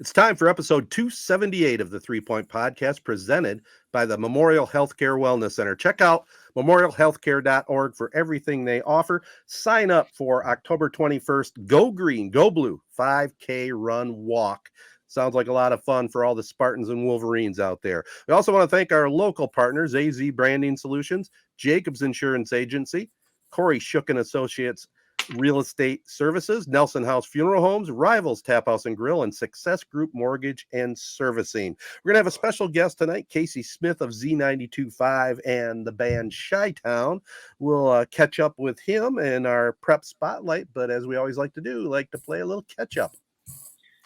It's time for episode 278 of the 3-Point Podcast, presented by the Memorial Healthcare Wellness Center. Check out memorialhealthcare.org for everything they offer. Sign up for October 21st, Go Green, Go Blue, 5K run walk. Sounds like a lot of fun for all the Spartans and Wolverines out there. We also want to thank our local partners, AZee Branding Solutions, Jacobs Insurance Agency, Kori Shook and Associates Real Estate Services, Nelson House Funeral Homes, Rivals Taphouse and Grille, and Success Group Mortgage and Servicing. We're going to have a special guest tonight, Casey Smith of Z92.5 and the band Shiatown. We'll catch up with him in our prep spotlight, but as we always like to do, we like to play a little catch up.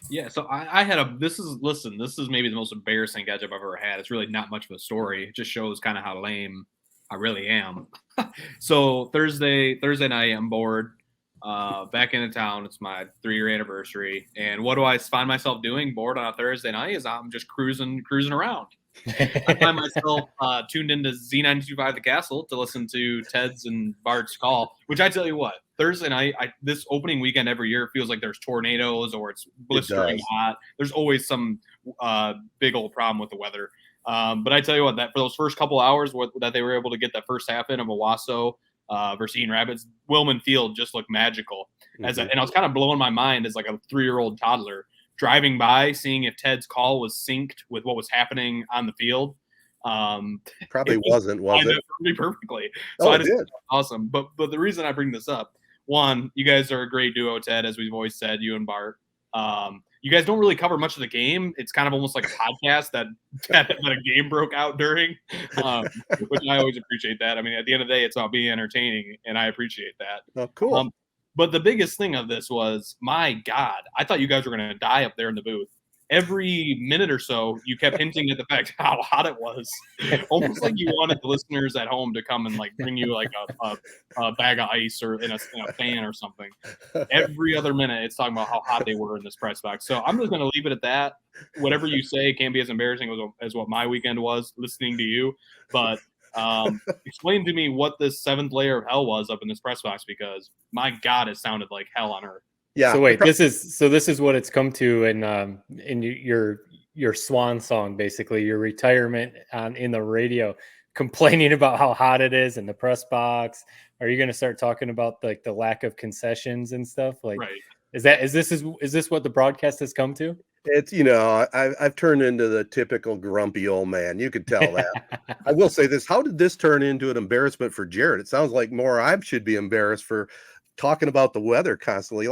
Yeah, so I had this is maybe the most embarrassing catch up I've ever had. It's really not much of a story. It just shows kind of how lame I really am. So Thursday night, I'm bored. Back into town. It's my 3-year anniversary. And what do I find myself doing bored on a Thursday night is I'm just cruising around. I find myself tuned into Z92.5 The Castle to listen to Ted's and Bart's call, which I tell you what, Thursday night, this opening weekend every year feels like there's tornadoes or it's blistering hot. There's always some big old problem with the weather. But I tell you what, that for those first couple hours that they were able to get that first half in of Owasso versus Eaton Rapids, Wilman Field just looked magical. And I was kind of blowing my mind as like a 3-year-old toddler driving by, seeing if Ted's call was synced with what was happening on the field. Probably wasn't, was it? Perfectly. So I just thought it was awesome. But the reason I bring this up, one, you guys are a great duo, Ted, as we've always said, you and Bart. You guys don't really cover much of the game. It's kind of almost like a podcast that a game broke out during, which I always appreciate that. I mean, at the end of the day, it's about being entertaining, and I appreciate that. Oh, cool. But the biggest thing of this was, my God, I thought you guys were going to die up there in the booth. Every minute or so, you kept hinting at the fact how hot it was. Almost like you wanted the listeners at home to come and like bring you like a bag of ice or in a fan or something. Every other minute, it's talking about how hot they were in this press box. So I'm just going to leave it at that. Whatever you say can't be as embarrassing as what my weekend was listening to you. But explain to me what this 7th layer of hell was up in this press box, because my God, it sounded like hell on earth. Yeah. So wait, this is what it's come to in your swan song, basically your retirement in the radio, complaining about how hot it is in the press box. Are you going to start talking about like the lack of concessions and stuff? Like, right. Is this what the broadcast has come to? It's, I've turned into the typical grumpy old man. You could tell that. I will say this. How did this turn into an embarrassment for Jared? It sounds like more I should be embarrassed for talking about the weather constantly.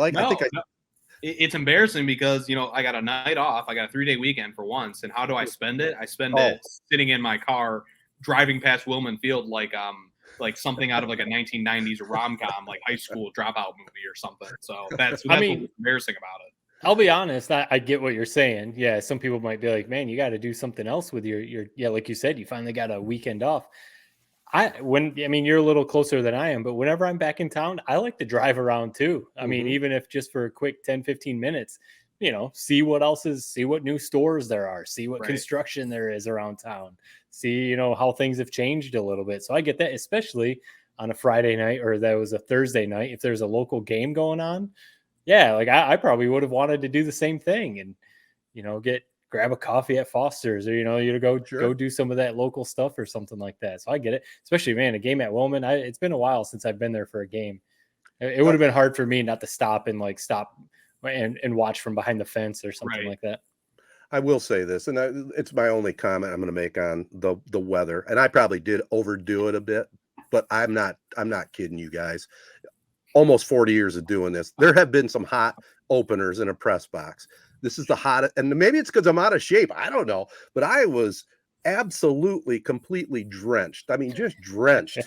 It's embarrassing because, I got a night off. I got a 3-day weekend for once. And how do I spend it? I spend it sitting in my car, driving past Wilman Field like something out of like a 1990s rom-com, like high school dropout movie or something. So that's what's embarrassing about it. I'll be honest, I get what you're saying. Yeah, some people might be like, man, you got to do something else with your like you said, you finally got a weekend off. You're a little closer than I am, but whenever I'm back in town, I like to drive around too. I mean, even if just for a quick 10, 15 minutes, see what new stores there are, see what construction there is around town, see, how things have changed a little bit. So I get that, especially on a Friday night, or that was a Thursday night, if there's a local game going on. Yeah. Like I probably would have wanted to do the same thing and, grab a coffee at Foster's, or, go do some of that local stuff or something like that. So I get it, especially, man, a game at Wilman. It's been a while since I've been there for a game. It would have been hard for me not to stop and watch from behind the fence or something like that. I will say this, and it's my only comment I'm going to make on the weather. And I probably did overdo it a bit, but I'm not kidding you guys. Almost 40 years of doing this, there have been some hot openers in a press box. This is the hottest, and maybe it's because I'm out of shape. I don't know, but I was absolutely, completely drenched. I mean, just drenched.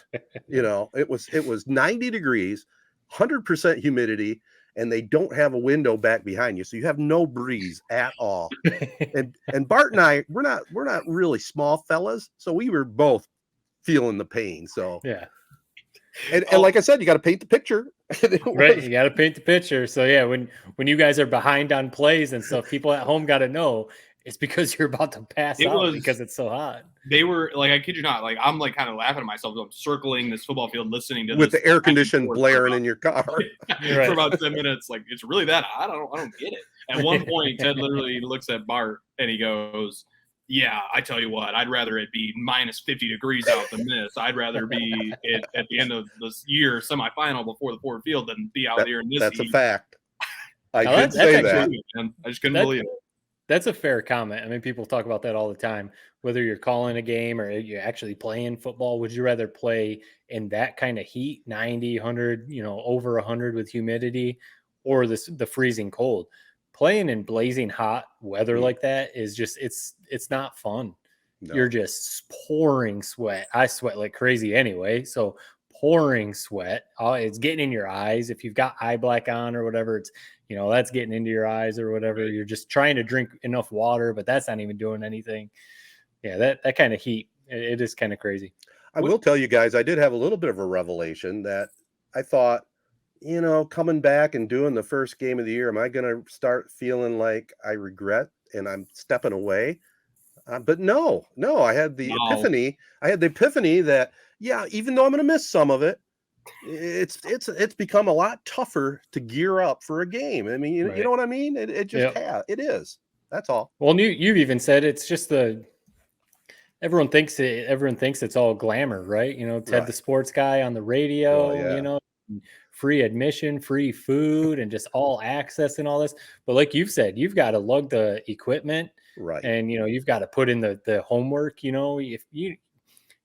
It was 90 degrees, 100% humidity, and they don't have a window back behind you, so you have no breeze at all. and Bart and I, we're not really small fellas, so we were both feeling the pain. So yeah. And like I said, you got to paint the picture. Right. You got to paint the picture. So yeah, when you guys are behind on plays and stuff, people at home got to know It's because you're about to pass out because it's so hot. They were like, I kid you not, like I'm like kind of laughing at myself. I'm circling this football field, listening to with this the air conditioning blaring in your car for about 10 minutes. Like, it's really that hot. I don't get it. At one point, Ted literally looks at Bart and he goes, "Yeah, I tell you what, I'd rather it be minus 50 degrees out than this. I'd rather be at the end of this year semifinal before the Ford Field than be out here in this That's heat." a fact. I Now, did say that. I just couldn't believe it. That's a fair comment. I mean, people talk about that all the time. Whether you're calling a game or you're actually playing football, would you rather play in that kind of heat, 90, 100, over 100 with humidity, or the freezing cold? Playing in blazing hot weather like that is just it's not fun. No. You're just pouring sweat. I sweat like crazy anyway, so pouring sweat. It's getting in your eyes. If you've got eye black on or whatever, it's that's getting into your eyes or whatever. Right. You're just trying to drink enough water, but that's not even doing anything. Yeah, that kind of heat, it is kind of crazy. I will tell you guys, I did have a little bit of a revelation that I thought, coming back and doing the first game of the year, am I going to start feeling like I regret and I'm stepping away? But no, I had the epiphany. I had the epiphany that, yeah, even though I'm going to miss some of it, it's become a lot tougher to gear up for a game. I mean, you know what I mean? It just it is. That's all. Well, you've even said it's just everyone thinks it's all glamour, right? Ted the sports guy on the radio, free admission, free food, and just all access and all this. But like you've said, you've got to lug the equipment, right? And you've got to put in the homework. If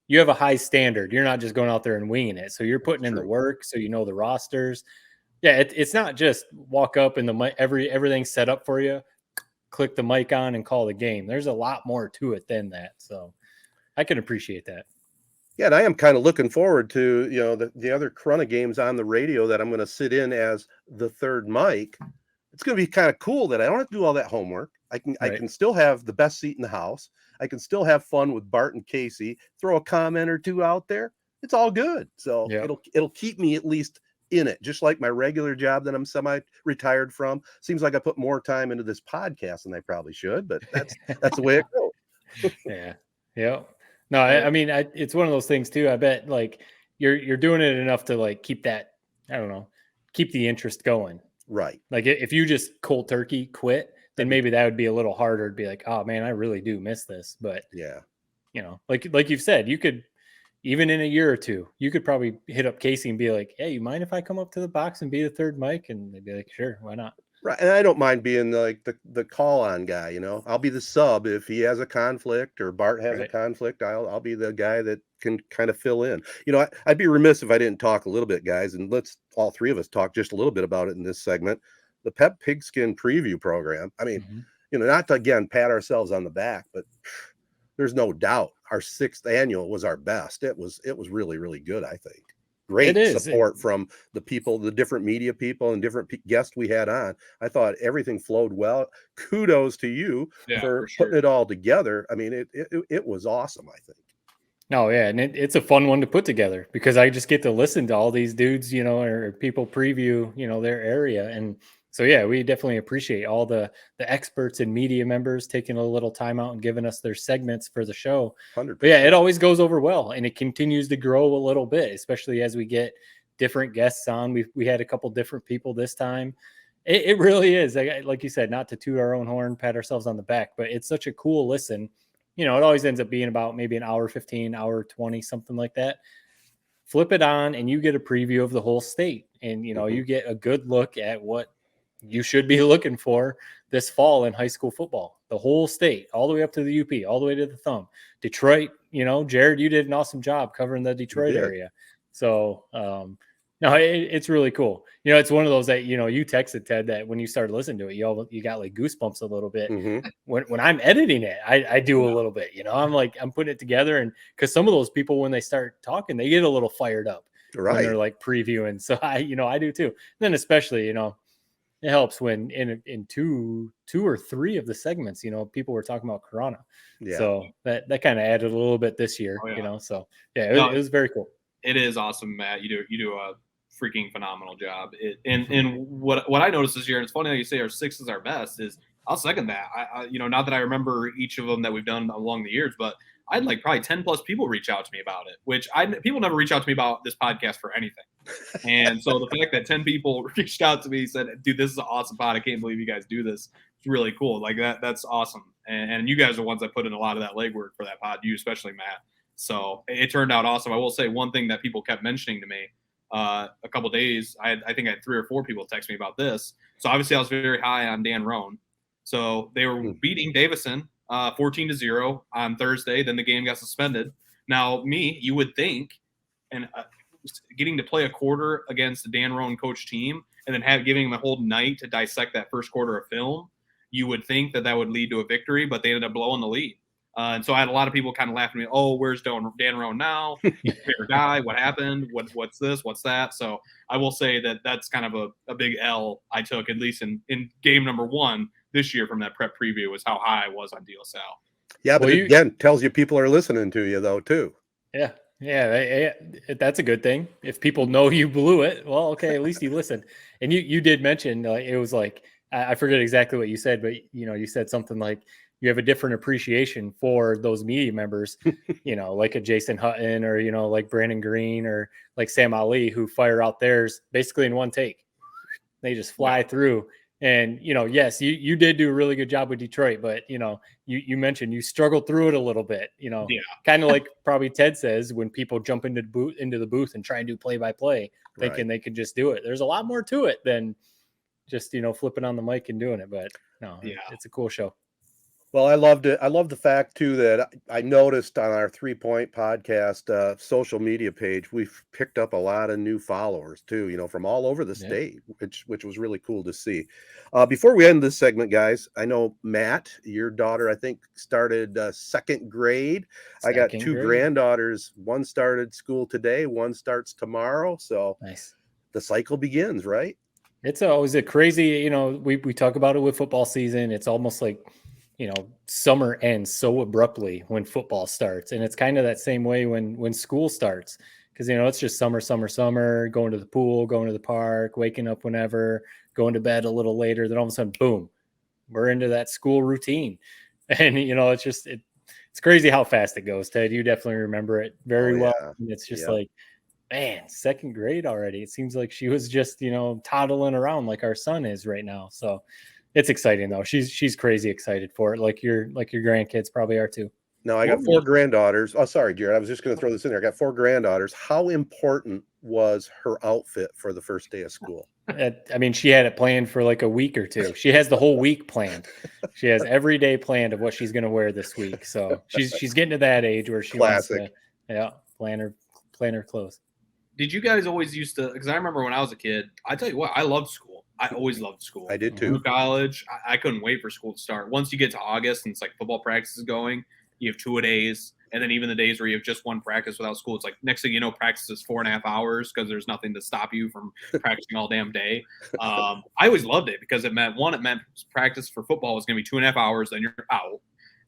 you have a high standard, you're not just going out there and winging it. So you're putting in the work, so the rosters. Yeah, it's not just walk up and everything's set up for you, click the mic on and call the game. There's a lot more to it than that. So I can appreciate that. Yeah, and I am kind of looking forward to the other Corunna games on the radio that I'm going to sit in as the third mic. It's going to be kind of cool that I don't have to do all that homework. I can still have the best seat in the house. I can still have fun with Bart and Casey, throw a comment or two out there. It's all good. So it'll keep me at least in it, just like my regular job that I'm semi-retired from. Seems like I put more time into this podcast than I probably should, but that's the way it goes. Yeah. No, I mean, it's one of those things too. I bet like you're doing it enough to like keep that, I don't know, keep the interest going. Right. Like if you just cold turkey quit, then maybe that would be a little harder to be like, oh man, I really do miss this. But like you've said, you could, even in a year or two, you could probably hit up Casey and be like, hey, you mind if I come up to the box and be the third mic? And they'd be like, sure, why not? Right. And I don't mind being like the call on guy, I'll be the sub if he has a conflict or Bart has a conflict. I'll be the guy that can kind of fill in. I'd be remiss if I didn't talk a little bit, guys, and let's all three of us talk just a little bit about it in this segment. The Pep Pigskin preview program. I mean, not to again pat ourselves on the back, but there's no doubt our 6th annual was our best. It was really, really good, I think. Great support from the people, the different media people and different guests we had on. I thought everything flowed well. Kudos to you for putting it all together. I mean, it was awesome, I think. Oh, yeah. And it's a fun one to put together because I just get to listen to all these dudes, or people preview, their area. And so, yeah, we definitely appreciate all the experts and media members taking a little time out and giving us their segments for the show. 100%. But yeah, it always goes over well and it continues to grow a little bit, especially as we get different guests on. We had a couple different people this time. It really is. Like you said, not to toot our own horn, pat ourselves on the back, but it's such a cool listen. It always ends up being about maybe an hour 15, hour 20, something like that. Flip it on and you get a preview of the whole state. And, you get a good look at what you should be looking for this fall in high school football, the whole state, all the way up to the UP, all the way to the thumb. Detroit, Jared, you did an awesome job covering the Detroit area. So, no, it's really cool. It's one of those that, you texted Ted that when you started listening to it, you got like goosebumps a little bit. When I'm editing it, I do a little bit, I'm putting it together. And cause some of those people, when they start talking, they get a little fired up when they're like previewing. So I do too. And then especially, it helps when in two or three of the segments, people were talking about Corunna. Yeah. So that kind of added a little bit this year, so yeah, it was very cool. It is awesome, Matt. You do a freaking phenomenal job. And what I noticed this year, and it's funny how you say our 6 is our best, is I'll second that. I not that I remember each of them that we've done along the years, but I had like probably 10 plus people reach out to me about it, which people never reach out to me about this podcast for anything. And so the fact that 10 people reached out to me, said, dude, this is an awesome pod. I can't believe you guys do this. It's really cool. Like that's awesome. And you guys are the ones that put in a lot of that legwork for that pod, you especially, Matt. So it turned out awesome. I will say one thing that people kept mentioning to me a couple of days. I think I had 3 or 4 people text me about this. So obviously I was very high on Dan Roan. So they were beating Davison 14-0 on Thursday. Then the game got suspended. Now, you would think, and getting to play a quarter against the Dan Roan coach team and then giving them a whole night to dissect that first quarter of film, you would think that would lead to a victory, but they ended up blowing the lead. And so I had a lot of people kind of laughing at me, oh, where's Dan Roan now? He's a fair guy. What happened? What's this? What's that? So I will say that's kind of a big L I took, at least in game number 1 this year from that prep preview, was how high I was on DSL. Yeah, but again, tells you people are listening to you, though, too. Yeah. Yeah, that's a good thing. If people know you blew it, well, okay, at least you listened. And you did mention it was like, I forget exactly what you said, but you said something like you have a different appreciation for those media members, like a Jason Hutton or like Brandon Green or like Sam Ali, who fire out theirs basically in one take. They just fly through. And, yes, you did do a really good job with Detroit, but, you mentioned you struggled through it a little bit, kind of like probably Ted says, when people jump into the booth and try and do play-by-play, thinking they can just do it. There's a lot more to it than just, flipping on the mic and doing it. But no, it's a cool show. Well, I loved it. I love the fact, too, that I noticed on our 3 Point podcast social media page, we've picked up a lot of new followers, too, from all over the state, which was really cool to see. Before we end this segment, guys, I know, Matt, your daughter, I think, started 2nd grade. I got 2 granddaughters. One started school today. One starts tomorrow. So nice. The cycle begins, right? It's always a crazy, we talk about it with football season. It's almost like, summer ends so abruptly when football starts. And it's kind of that same way when school starts, because, it's just summer, going to the pool, going to the park, waking up whenever, going to bed a little later. Then all of a sudden, boom, we're into that school routine. And, it's just, it's crazy how fast it goes, Ted. You definitely remember it very well. And it's just like, man, 2nd grade already. It seems like she was just, toddling around like our son is right now. So it's exciting though. She's crazy excited for it. Like your grandkids probably are too. No, I got 4 granddaughters. Oh, sorry, Jared. I was just going to throw this in there. I got 4 granddaughters. How important was her outfit for the first day of school? She had it planned for like a week or 2. She has the whole week planned. She has every day planned of what she's going to wear this week. So she's getting to that age where she wants to, plan her clothes. Did you guys always used to? Because I remember when I was a kid. I tell you what, I loved school. I always loved school. I did too. Through college, I couldn't wait for school to start. Once you get to August and it's like football practice is going, you have 2-a-days, and then even the days where you have just one practice without school, it's like next thing you know, practice is 4.5 hours because there's nothing to stop you from practicing all damn day. I always loved it because it meant practice for football was going to be 2.5 hours, then you're out.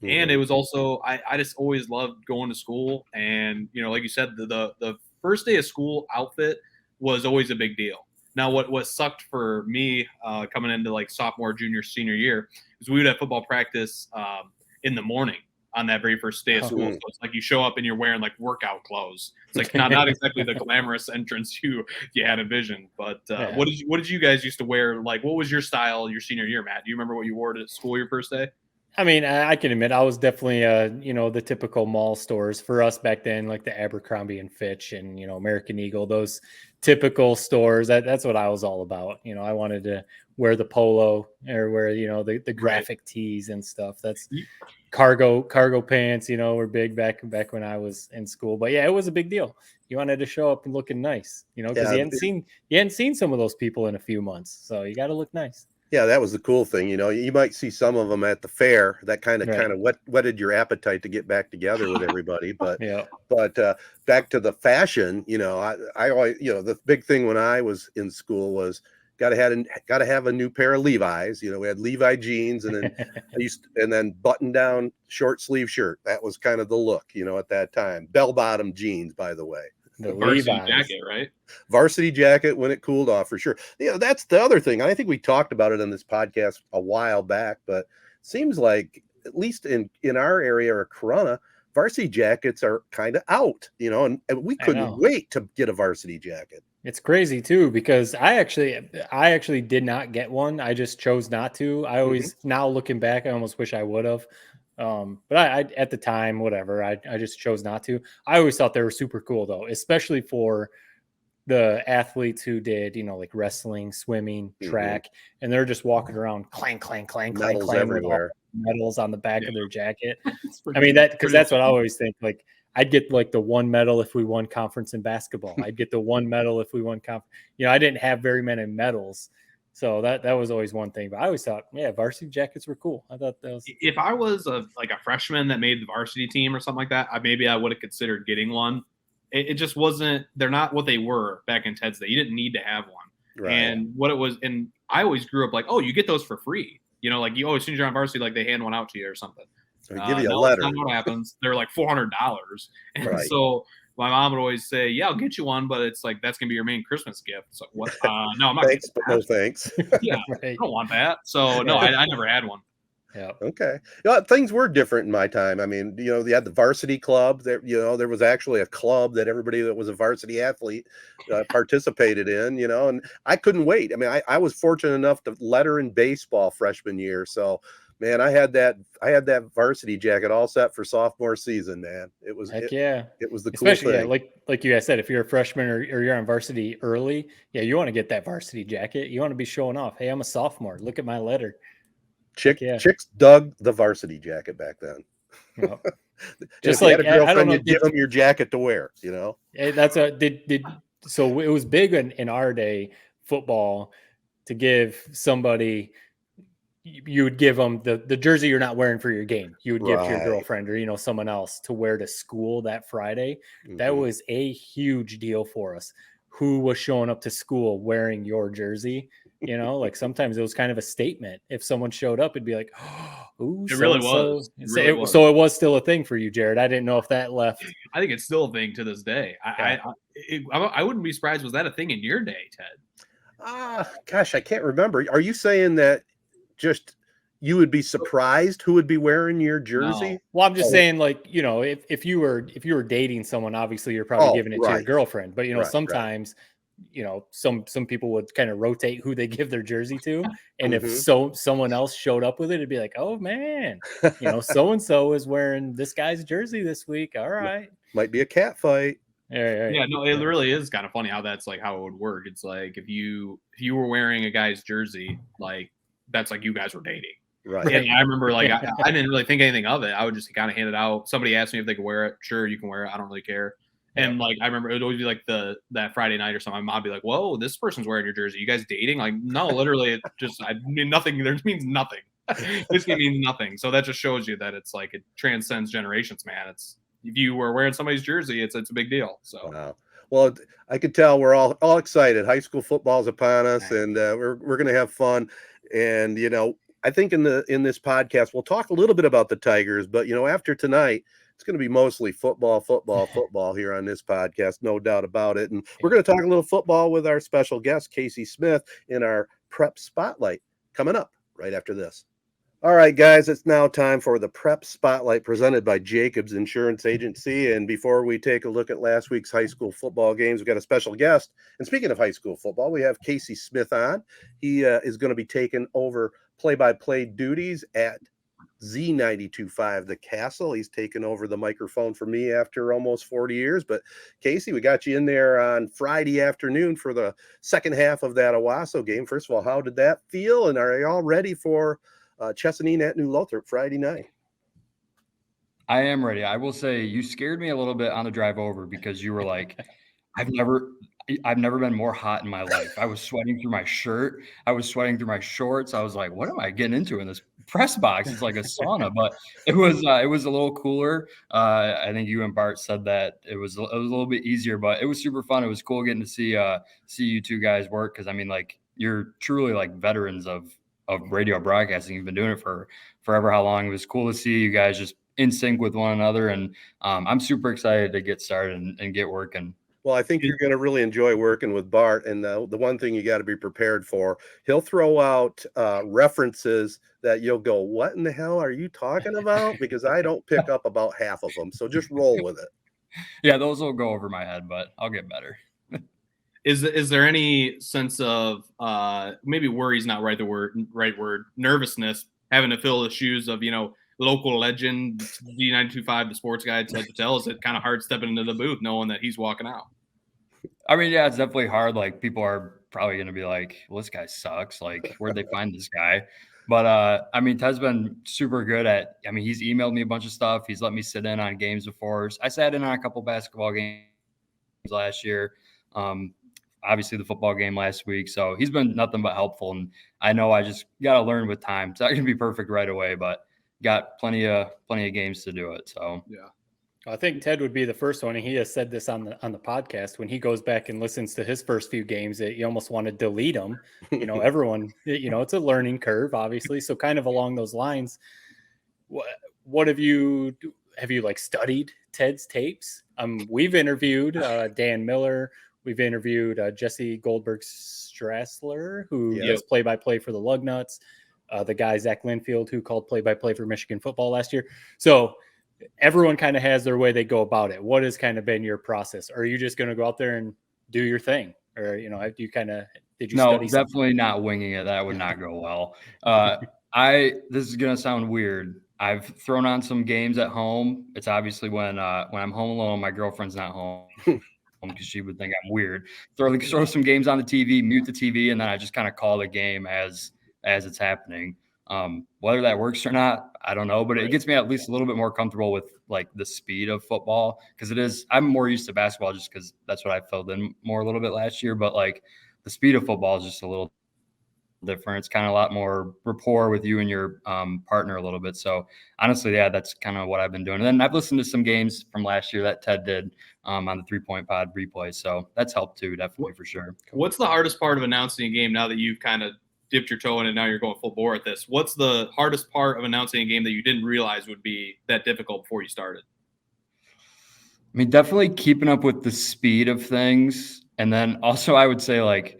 Mm-hmm. And it was also I just always loved going to school, and like you said, the first day of school outfit was always a big deal. Now, what sucked for me coming into like sophomore, junior, senior year is we would have football practice in the morning on that very first day of school. So it's like you show up and you're wearing like workout clothes. It's like not exactly the glamorous entrance you had envisioned. But what did you guys used to wear? Like, what was your style your senior year, Matt? Do you remember what you wore to school your first day? I can admit I was definitely, the typical mall stores for us back then, like the Abercrombie and Fitch and, American Eagle, those typical stores. That's what I was all about. I wanted to wear the polo or wear, the graphic tees and stuff. That's cargo pants, were big back when I was in school. But yeah, it was a big deal. You wanted to show up and looking nice, because you hadn't seen some of those people in a few months. So you got to look nice. Yeah, that was the cool thing. You might see some of them at the fair. That kind of whetted your appetite to get back together with everybody. But back to the fashion, I always, the big thing when I was in school was got to have a new pair of Levi's. We had Levi jeans, and then and then button down short sleeve shirt. That was kind of the look, at that time. Bell bottom jeans, by the way. The varsity Levi's. jacket, right? Varsity jacket when it cooled off for sure. That's the other thing. I think we talked about it on this podcast a while back, but seems like at least in our area or Corona, varsity jackets are kind of out, and we couldn't wait to get a varsity jacket. It's crazy too, because I actually did not get one. I just chose not to. I always, now looking back, I almost wish I would have. But I at the time, whatever, I just chose not to. I always thought they were super cool though, especially for the athletes who did, like wrestling, swimming, track, and they're just walking around clang, clang, clang, clang, Medals clang, everywhere. medals on the back of their jacket. I mean, because that's what I always think. Like, I'd get like the one medal if we won conference in basketball. I'd get the one medal if we won conference. I didn't have very many medals. So that was always one thing. But I always thought, varsity jackets were cool. I thought that was. If I was a freshman that made the varsity team or something like that, maybe I would have considered getting one. It just wasn't. They're not what they were back in Ted's day. You didn't need to have one. Right. And what it was, and I always grew up like, oh, you get those for free. Like you always, as soon as you're on varsity, like they hand one out to you or something. They give you a letter. That's not what happens. They're like $400, and right. So my mom would always say, "Yeah, I'll get you one," but it's like that's gonna be your main Christmas gift. So what? No, I'm not. Thanks, but no thanks. Yeah, right. I don't want that. So no, I never had one. Yeah. Okay. Things were different in my time. I mean, you had the varsity club. There was actually a club that everybody that was a varsity athlete participated in. And I couldn't wait. I mean, I was fortunate enough to letter in baseball freshman year, so. Man, I had that varsity jacket all set for sophomore season, man. It was it was the cool Especially, thing. Like you guys said, if you're a freshman or you're on varsity early, you want to get that varsity jacket. You want to be showing off. Hey, I'm a sophomore. Look at my letter. Chicks dug the varsity jacket back then. Yep. Just like you had a girlfriend, you give them your jacket to wear. That's so it was big in our day, football, to give somebody. You would give them the jersey you're not wearing for your game. You would give to your girlfriend or, someone else to wear to school that Friday. That was a huge deal for us. Who was showing up to school wearing your jersey? Like sometimes it was kind of a statement. If someone showed up, it'd be like, "Ooh, it really was." So it was still a thing for you, Jared. I didn't know if that left. I think it's still a thing to this day. I wouldn't be surprised. Was that a thing in your day, Ted? Gosh, I can't remember. Are you saying that? Just you would be surprised who would be wearing your jersey? No. Well, I'm just saying, like, if you were dating someone, obviously you're probably giving it to your girlfriend. But sometimes, some people would kind of rotate who they give their jersey to, and if someone else showed up with it, it'd be like, oh man, so and so is wearing this guy's jersey this week. All right, might be a cat fight. Yeah, no, it really is kind of funny how that's like how it would work. It's like if you were wearing a guy's jersey, like. That's like you guys were dating. Right. And I remember like I didn't really think anything of it. I would just kind of hand it out. Somebody asked me if they could wear it. Sure, you can wear it. I don't really care. And like I remember it would always be like that Friday night or something. My mom would be like, "Whoa, this person's wearing your jersey. You guys dating?" Like, no, literally, it just I mean nothing. There means nothing. This game means nothing. So that just shows you that it's like it transcends generations, man. It's if you were wearing somebody's jersey, it's a big deal. So. Wow. Well, I could tell we're all excited. High school football is upon us, and we're going to have fun. And I think in this podcast we'll talk a little bit about the Tigers, but after tonight it's going to be mostly football here on this podcast, no doubt about it. And we're going to talk a little football with our special guest Casey Smith in our Prep Spotlight coming up right after this. All right, guys, it's now time for the Prep Spotlight presented by Jacobs Insurance Agency. And before we take a look at last week's high school football games, we've got a special guest. And speaking of high school football, we have Casey Smith on. He is going to be taking over play-by-play duties at Z92.5 The Castle. He's taken over the microphone for me after almost 40 years. But Casey, we got you in there on Friday afternoon for the second half of that Owasso game. First of all, how did that feel? And are you all ready for Chesaning at New Lothrop Friday night? I am ready. I will say you scared me a little bit on the drive over because you were like, I've never been more hot in my life. I was sweating through my shirt. I was sweating through my shorts. I was like, what am I getting into in this press box? It's like a sauna, but it was a little cooler. I think you and Bart said that it was a little bit easier, but it was super fun. It was cool getting to see you two guys work. Cause I mean, like you're truly like veterans of radio broadcasting. You've been doing it for forever. How long? It was cool to see you guys just in sync with one another. And I'm super excited to get started and get working. Well, I think you're going to really enjoy working with Bart. And the one thing you got to be prepared for, he'll throw out references that you'll go, what in the hell are you talking about? Because I don't pick up about half of them. So just roll with it. Yeah, those will go over my head, but I'll get better. Is there any sense of maybe worry's not right word, nervousness, having to fill the shoes of, local legend, D925, the sports guy, Ted Patel? Is it kind of hard stepping into the booth knowing that he's walking out? I mean, yeah, it's definitely hard. Like, people are probably going to be like, well, this guy sucks. Like, where'd they find this guy? But, I mean, Ted's been super good he's emailed me a bunch of stuff. He's let me sit in on games before. I sat in on a couple basketball games last year. Obviously the football game last week. So he's been nothing but helpful. And I know I just got to learn with time. It's not going to be perfect right away, but got plenty of games to do it. So, yeah. I think Ted would be the first one, and he has said this on the podcast. When he goes back and listens to his first few games, that you almost want to delete them. Everyone, it's a learning curve, obviously. So kind of along those lines, what have you like studied Ted's tapes? We've interviewed Dan Miller. We've interviewed Jesse Goldberg-Strassler, who does play-by-play for the Lugnuts. The guy, Zach Linfield, who called play-by-play for Michigan football last year. So everyone kind of has their way they go about it. What has kind of been your process? Are you just going to go out there and do your thing? Or, did you No, study definitely something? not winging it. That would not go well. This is going to sound weird. I've thrown on some games at home. It's obviously when I'm home alone, my girlfriend's not home because she would think I'm weird. Throw some games on the TV, mute the TV, and then I just kind of call the game as it's happening. Whether that works or not, I don't know, but it gets me at least a little bit more comfortable with like the speed of football, because I'm more used to basketball just because that's what I filled in more a little bit last year. But like the speed of football is just a little different. It's kind of a lot more rapport with you and your partner a little bit. So honestly, yeah, that's kind of what I've been doing. And then I've listened to some games from last year that Ted did on the 3-Point Pod replay. So that's helped too, definitely, for sure. What's the hardest part of announcing a game now that you've kind of dipped your toe in and now you're going full bore at this? What's the hardest part of announcing a game that you didn't realize would be that difficult before you started? I mean, definitely keeping up with the speed of things. And then also I would say, like,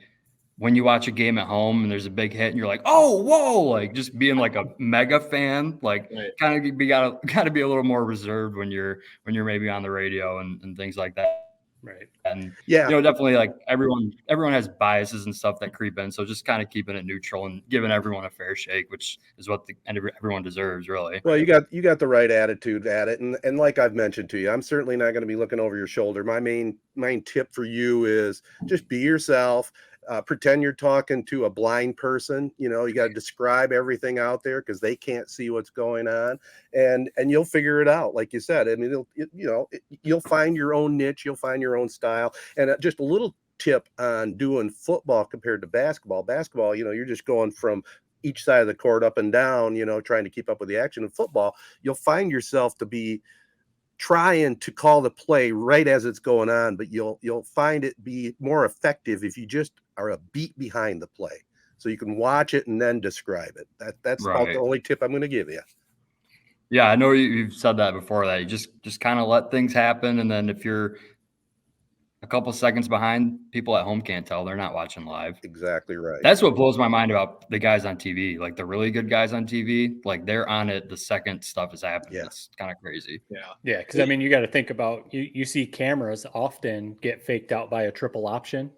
when you watch a game at home and there's a big hit and you're like, oh, whoa, like just being like a mega fan, like kind of gotta be a little more reserved when you're maybe on the radio and things like that. Right. And definitely, like, everyone has biases and stuff that creep in. So just kind of keeping it neutral and giving everyone a fair shake, which is what everyone deserves, really. Well, you got the right attitude at it. And like I've mentioned to you, I'm certainly not going to be looking over your shoulder. My main tip for you is just be yourself. Pretend you're talking to a blind person. You got to describe everything out there because they can't see what's going on, and you'll figure it out. Like you said, I mean, you'll find your own niche, you'll find your own style. And just a little tip on doing football compared to basketball. Basketball, you're just going from each side of the court up and down, trying to keep up with the action. In football, you'll find yourself to be trying to call the play right as it's going on, but you'll find it be more effective if you just are a beat behind the play, so you can watch it and then describe it. That's right. About the only tip I'm going to give you. Yeah, I know you've said that before, that you just kind of let things happen, and then if you're a couple seconds behind, people at home can't tell. They're not watching live. Exactly right. That's what blows my mind about the guys on TV. Like, the really good guys on TV, like, they're on it the second stuff is happening. Yeah. It's kind of crazy. Yeah, because I mean, you got to think about you see cameras often get faked out by a triple option,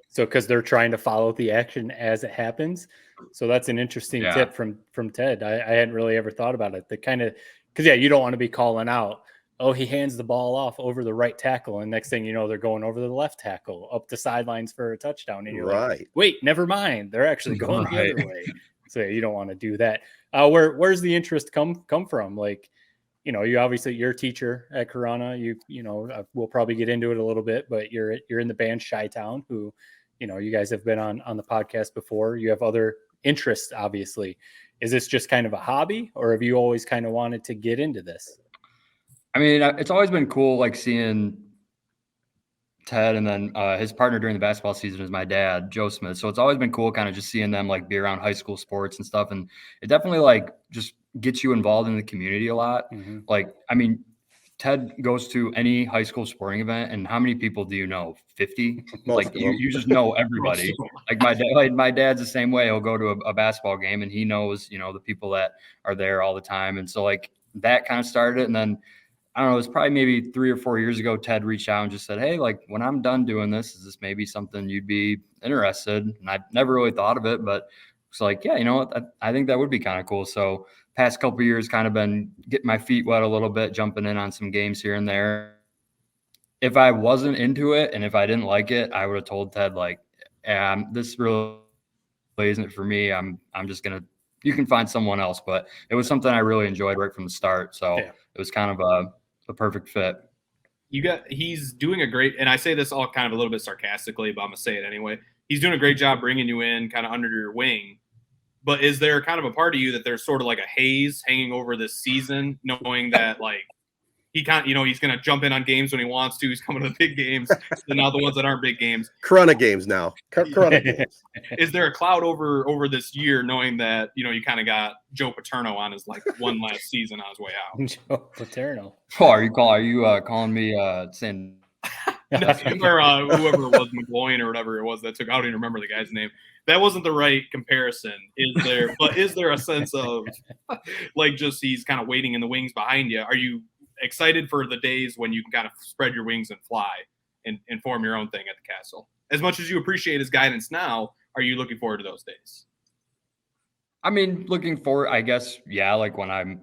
so because they're trying to follow the action as it happens. So that's an interesting tip from Ted. I hadn't really ever thought about it. The kind of, because you don't want to be calling out, oh, he hands the ball off over the right tackle, and next thing you know, they're going over the left tackle up the sidelines for a touchdown, and you're like, wait, never mind, they're actually going the other way. So you don't want to do that. Where's the interest come from? Like, you obviously, you're a teacher at Corona. We'll probably get into it a little bit, but you're in the band Shiatown, who, you guys have been on the podcast before. You have other interests, obviously. Is this just kind of a hobby, or have you always kind of wanted to get into this? I mean, it's always been cool, like, seeing Ted, and then his partner during the basketball season is my dad, Joe Smith. So it's always been cool kind of just seeing them, like, be around high school sports and stuff. And it definitely, like, just gets you involved in the community a lot. Mm-hmm. Like, I mean, Ted goes to any high school sporting event, and how many people do you know? 50? Most Like of you, them. you just know everybody. Like my dad's the same way. He'll go to a basketball game and he knows, the people that are there all the time. And so like that kind of started it. And then I don't know, it was probably maybe 3 or 4 years ago, Ted reached out and just said, hey, like when I'm done doing this, is this maybe something you'd be interested? And I never really thought of it, but it's like, yeah, you know what? I think that would be kind of cool. So past couple of years kind of been getting my feet wet a little bit, jumping in on some games here and there. If I wasn't into it and if I didn't like it, I would have told Ted like, yeah, this really isn't for me. I'm just going to, you can find someone else, but it was something I really enjoyed right from the start. So Yeah. it was kind of a perfect fit. He's doing a great, and I say this all kind of a little bit sarcastically, but I'm going to say it anyway. He's doing a great job bringing you in kind of under your wing. But is there kind of a part of you that there's sort of like a haze hanging over this season, knowing that like he can't, he's going to jump in on games when he wants to. He's coming to the big games, and now the ones that aren't big games. Corona games now. Corona games. Is there a cloud over this year, knowing that you kind of got Joe Paterno on his like one last season on his way out? Joe Paterno. Oh, are you calling me saying? Or whoever it was, McGloin or whatever it was that took. I don't even remember the guy's name. That wasn't the right comparison. Is there a sense of like just he's kind of waiting in the wings behind you? Are you excited for the days when you can kind of spread your wings and fly and form your own thing at the castle? As much as you appreciate his guidance now, are you looking forward to those days? I mean, looking forward, I guess, yeah, like when I'm,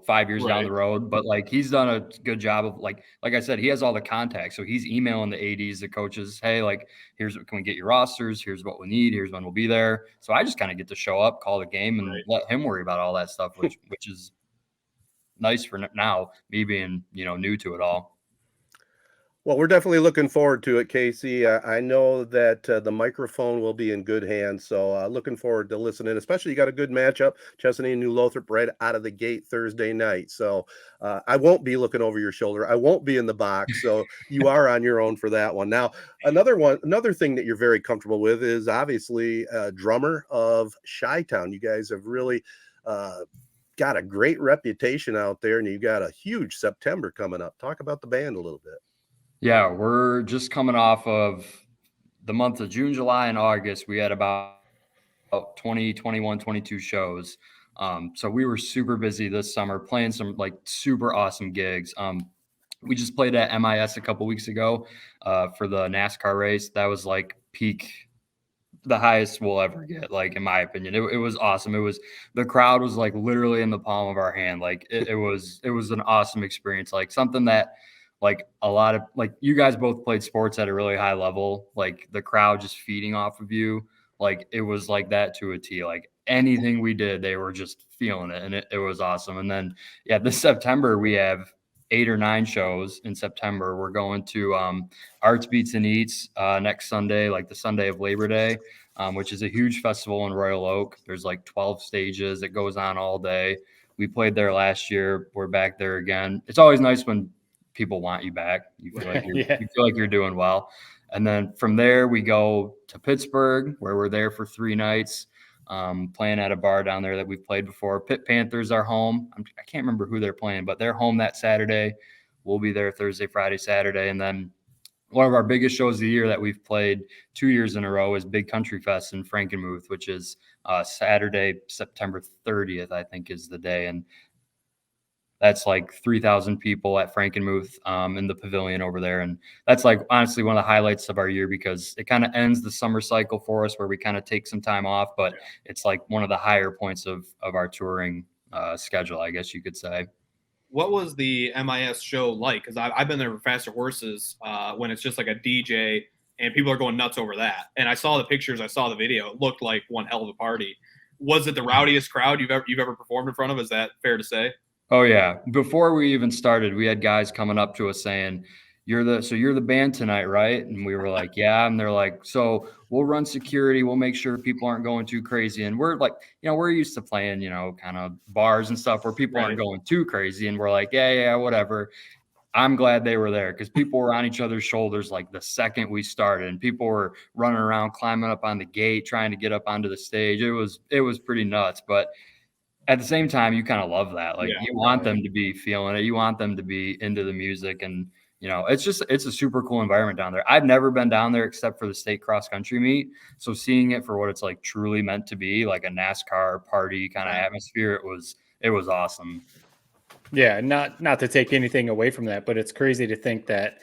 5 years down the road, but like he's done a good job of like I said, he has all the contacts. So he's emailing the ADs, the coaches, hey, like, here's what can we get your rosters? Here's what we need. Here's when we'll be there. So I just kind of get to show up, call the game and let him worry about all that stuff, which is nice for now, me being, new to it all. Well, we're definitely looking forward to it, Casey. I know that the microphone will be in good hands, so looking forward to listening. Especially, you got a good matchup, Chesaning and New Lothrop, right out of the gate Thursday night. So I won't be looking over your shoulder. I won't be in the box, so you are on your own for that one. Now, another thing that you're very comfortable with is obviously drummer of Shiatown. You guys have really got a great reputation out there, and you got a huge September coming up. Talk about the band a little bit. Yeah, we're just coming off of the month of June, July, and August. We had about 20, 21, 22 shows. So we were super busy this summer playing some like super awesome gigs. We just played at MIS a couple weeks ago for the NASCAR race. That was like peak, the highest we'll ever get, like in my opinion. It was awesome. The crowd was like literally in the palm of our hand. Like it was an awesome experience, like something that like a lot of like you guys both played sports at a really high level, like the crowd just feeding off of you. Like it was like that to a T. Like anything we did, they were just feeling it, and it was awesome. And then yeah, this September we have 8 or 9 shows in September. We're going to Arts Beats and Eats next Sunday, like the Sunday of Labor Day, which is a huge festival in Royal Oak. There's like 12 stages. It goes on all day. We played there last year. We're back there again. It's always nice when people want you back. You feel like you feel like you're doing well. And then from there we go to Pittsburgh, where we're there for 3 nights, playing at a bar down there that we've played before. Pitt Panthers are home. I can't remember who they're playing, but they're home that Saturday. We'll be there Thursday, Friday, Saturday. And then one of our biggest shows of the year that we've played 2 years in a row is Big Country Fest in Frankenmuth, which is Saturday, September 30th, I think is the day. And that's like 3,000 people at Frankenmuth in the pavilion over there. And that's like honestly one of the highlights of our year, because it kind of ends the summer cycle for us where we kind of take some time off, but it's like one of the higher points of our touring schedule, I guess you could say. What was the MIS show like? Because I've been there for Faster Horses when it's just like a DJ and people are going nuts over that. And I saw the pictures, I saw the video. It looked like one hell of a party. Was it the rowdiest crowd you've ever performed in front of? Is that fair to say? Oh yeah. Before we even started, we had guys coming up to us saying, you're the band tonight, right? And we were like, yeah. And they're like, so we'll run security. We'll make sure people aren't going too crazy. And we're like, we're used to playing, kind of bars and stuff where people aren't going too crazy. And we're like, yeah, whatever. I'm glad they were there, because people were on each other's shoulders like the second we started, and people were running around, climbing up on the gate, trying to get up onto the stage. It was pretty nuts, but at the same time, you kind of love that. Like, Yeah, you want them to be feeling it. You want them to be into the music. And, it's a super cool environment down there. I've never been down there except for the state cross country meet. So seeing it for what it's like truly meant to be, like a NASCAR party kind of atmosphere, it was awesome. Yeah, not to take anything away from that, but it's crazy to think that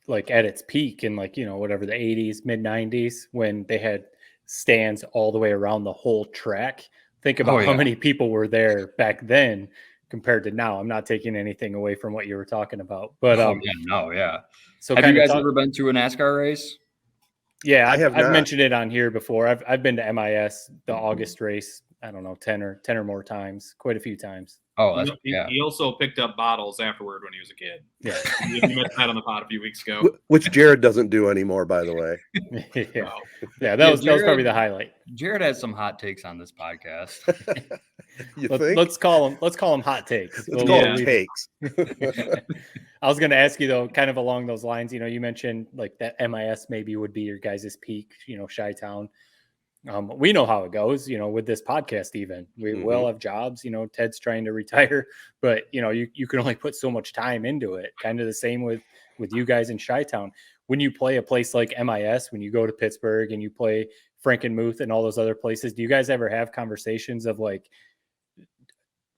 like at its peak in like, whatever the 80s, mid 90s, when they had stands all the way around the whole track. Think about how many people were there back then compared to now. I'm not taking anything away from what you were talking about, but So have you guys ever been to a NASCAR race? Yeah, I've mentioned it on here before. I've been to MIS, the August race, I don't know, 10 or more times, quite a few times. Oh, he also picked up bottles afterward when he was a kid. Yeah, you mentioned that on the pod a few weeks ago, which Jared doesn't do anymore, by the way. That was probably the highlight. Jared has some hot takes on this podcast. Let's call them hot takes. Let's call them takes. I was going to ask you though, kind of along those lines. You mentioned like that MIS maybe would be your guys' peak. Shiatown. We know how it goes, with this podcast, even we all have jobs, Ted's trying to retire, but you can only put so much time into it. Kind of the same with you guys in Shiatown. When you play a place like MIS, when you go to Pittsburgh and you play Frankenmuth and all those other places, do you guys ever have conversations of like,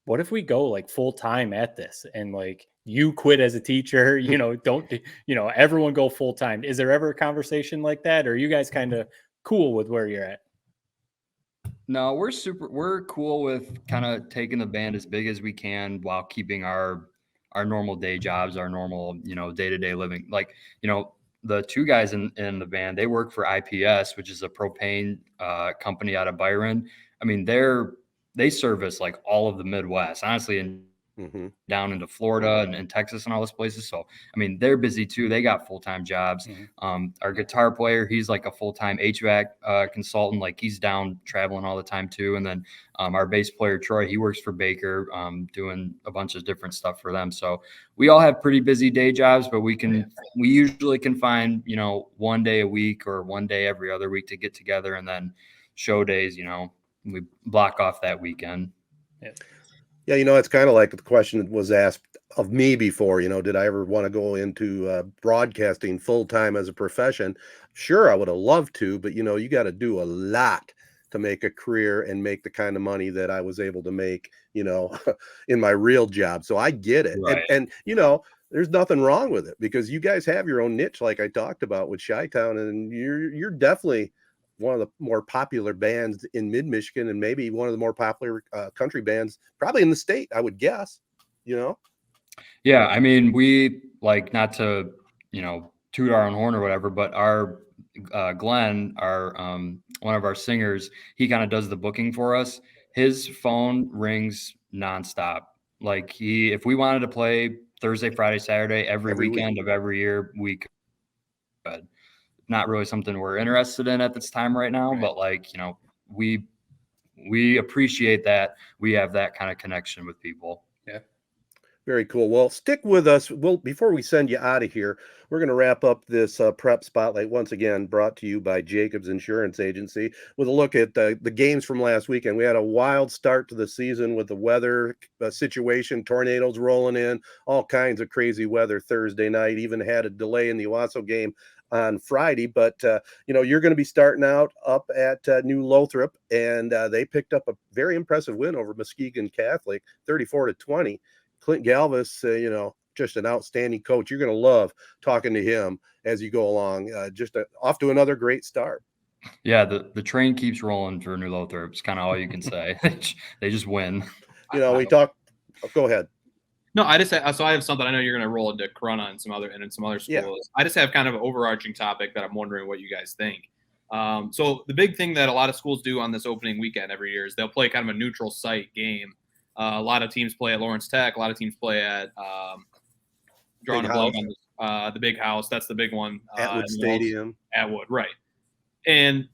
what if we go like full time at this and like you quit as a teacher, don't, everyone go full time. Is there ever a conversation like that? Or are you guys kind of cool with where you're at? No, we're cool with kind of taking the band as big as we can while keeping our normal day jobs, our normal, day-to-day living. Like, the two guys in the band, they work for IPS, which is a propane company out of Byron. I mean, they service like all of the Midwest, honestly, and down into Florida and Texas and all those places. So, I mean, they're busy too. They got full-time jobs. Our guitar player, he's like a full-time HVAC consultant. Like, he's down traveling all the time too. And then our bass player, Troy, he works for Baker, doing a bunch of different stuff for them. So we all have pretty busy day jobs, but we usually can find, one day a week or one day every other week to get together. And then show days, we block off that weekend. Yeah, it's kind of like the question that was asked of me before, did I ever want to go into broadcasting full-time as a profession? Sure, I would have loved to, but, you got to do a lot to make a career and make the kind of money that I was able to make, in my real job. So I get it. Right. And there's nothing wrong with it because you guys have your own niche, like I talked about with Shiatown, and you're definitely one of the more popular bands in mid-Michigan and maybe one of the more popular country bands probably in the state, I would guess, Yeah, I mean, we like, not to, toot our own horn or whatever, but our Glenn, our one of our singers, he kind of does the booking for us. His phone rings nonstop. Like, if we wanted to play Thursday, Friday, Saturday, every weekend of every year, we could. Not really something we're interested in at this time right now, but like, we appreciate that we have that kind of connection with people. Yeah. Very cool. Well, stick with us. Well, before we send you out of here, we're going to wrap up this prep spotlight once again, brought to you by Jacobs Insurance Agency, with a look at the games from last weekend. We had a wild start to the season with the weather situation, tornadoes rolling in, all kinds of crazy weather Thursday night, even had a delay in the Owasso game on Friday, but you're going to be starting out up at New Lothrop, and they picked up a very impressive win over Muskegon Catholic, 34-20. Clint Galvis, just an outstanding coach. You're going to love talking to him as you go along. Off to another great start. Yeah, the train keeps rolling for New Lothrop. It's kind of all you can say. They just win. We talk. Go ahead. No, I have something. I know you're going to roll into Corona and some other schools. Yeah. I just have kind of an overarching topic that I'm wondering what you guys think. So the big thing that a lot of schools do on this opening weekend every year is they'll play kind of a neutral site game. A lot of teams play at Lawrence Tech. A lot of teams play at the Big House. That's the big one. Atwood Stadium. Atwood, right. And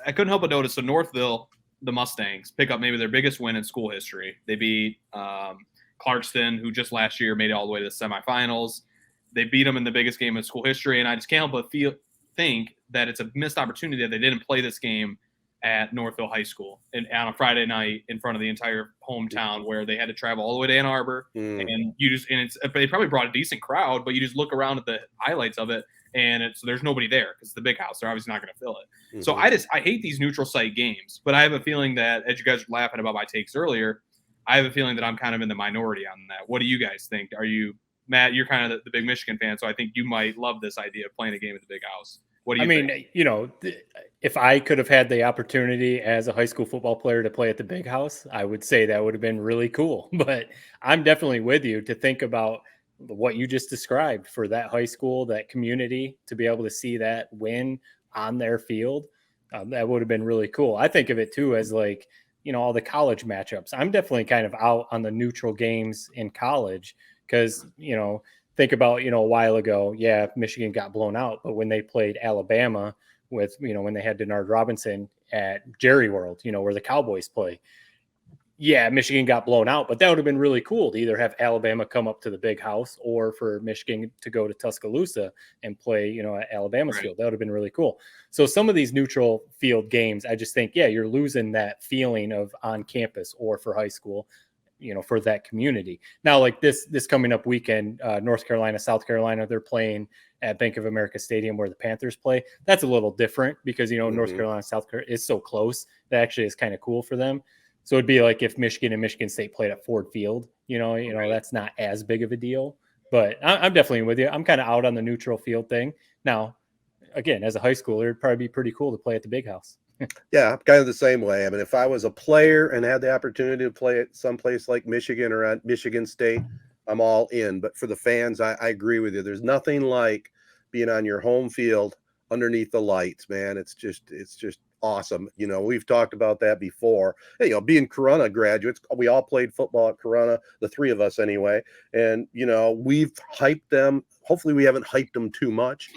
I couldn't help but notice, so Northville, the Mustangs, pick up maybe their biggest win in school history. They beat Clarkston, who just last year made it all the way to the semifinals. They beat them in the biggest game in school history, and I just can't help but think that it's a missed opportunity that they didn't play this game at Northville High School and on a Friday night in front of the entire hometown, where they had to travel all the way to Ann Arbor. And they probably brought a decent crowd, but you just look around at the highlights of it, and there's nobody there because it's the big house. They're obviously not going to fill it. So I hate these neutral site games, but I have a feeling that, as you guys were laughing about my takes earlier, I have a feeling that I'm kind of in the minority on that. What do you guys think? Are you, Matt, you're kind of the big Michigan fan, so I think you might love this idea of playing a game at the big house. What do you think? If I could have had the opportunity as a high school football player to play at the big house, I would say that would have been really cool. But I'm definitely with you to think about what you just described for that high school, that community, to be able to see that win on their field. That would have been really cool. I think of it too as like, all the college matchups. I'm definitely kind of out on the neutral games in college because, think about, a while ago, Michigan got blown out, but when they played Alabama with, when they had Denard Robinson at Jerry World, where the Cowboys play, Michigan got blown out, but that would have been really cool to either have Alabama come up to the big house or for Michigan to go to Tuscaloosa and play, at Alabama's field. That would have been really cool. So some of these neutral field games, I just think, you're losing that feeling of on campus or for high school, for that community. Now, like this coming up weekend, North Carolina, South Carolina, they're playing at Bank of America Stadium where the Panthers play. That's a little different because, North Carolina, South Carolina is so close. That actually is kind of cool for them. So it'd be like if Michigan and Michigan State played at Ford Field, that's not as big of a deal. But I'm definitely with you. I'm kind of out on the neutral field thing. Now, again, as a high schooler, it'd probably be pretty cool to play at the big house. Yeah, I'm kind of the same way. I mean, if I was a player and had the opportunity to play at someplace like Michigan or at Michigan State, I'm all in. But for the fans, I agree with you. There's nothing like being on your home field underneath the lights, man. It's just awesome. We've talked about that before. Hey, being Corunna graduates, we all played football at Corunna, the three of us anyway. And, we've hyped them. Hopefully we haven't hyped them too much.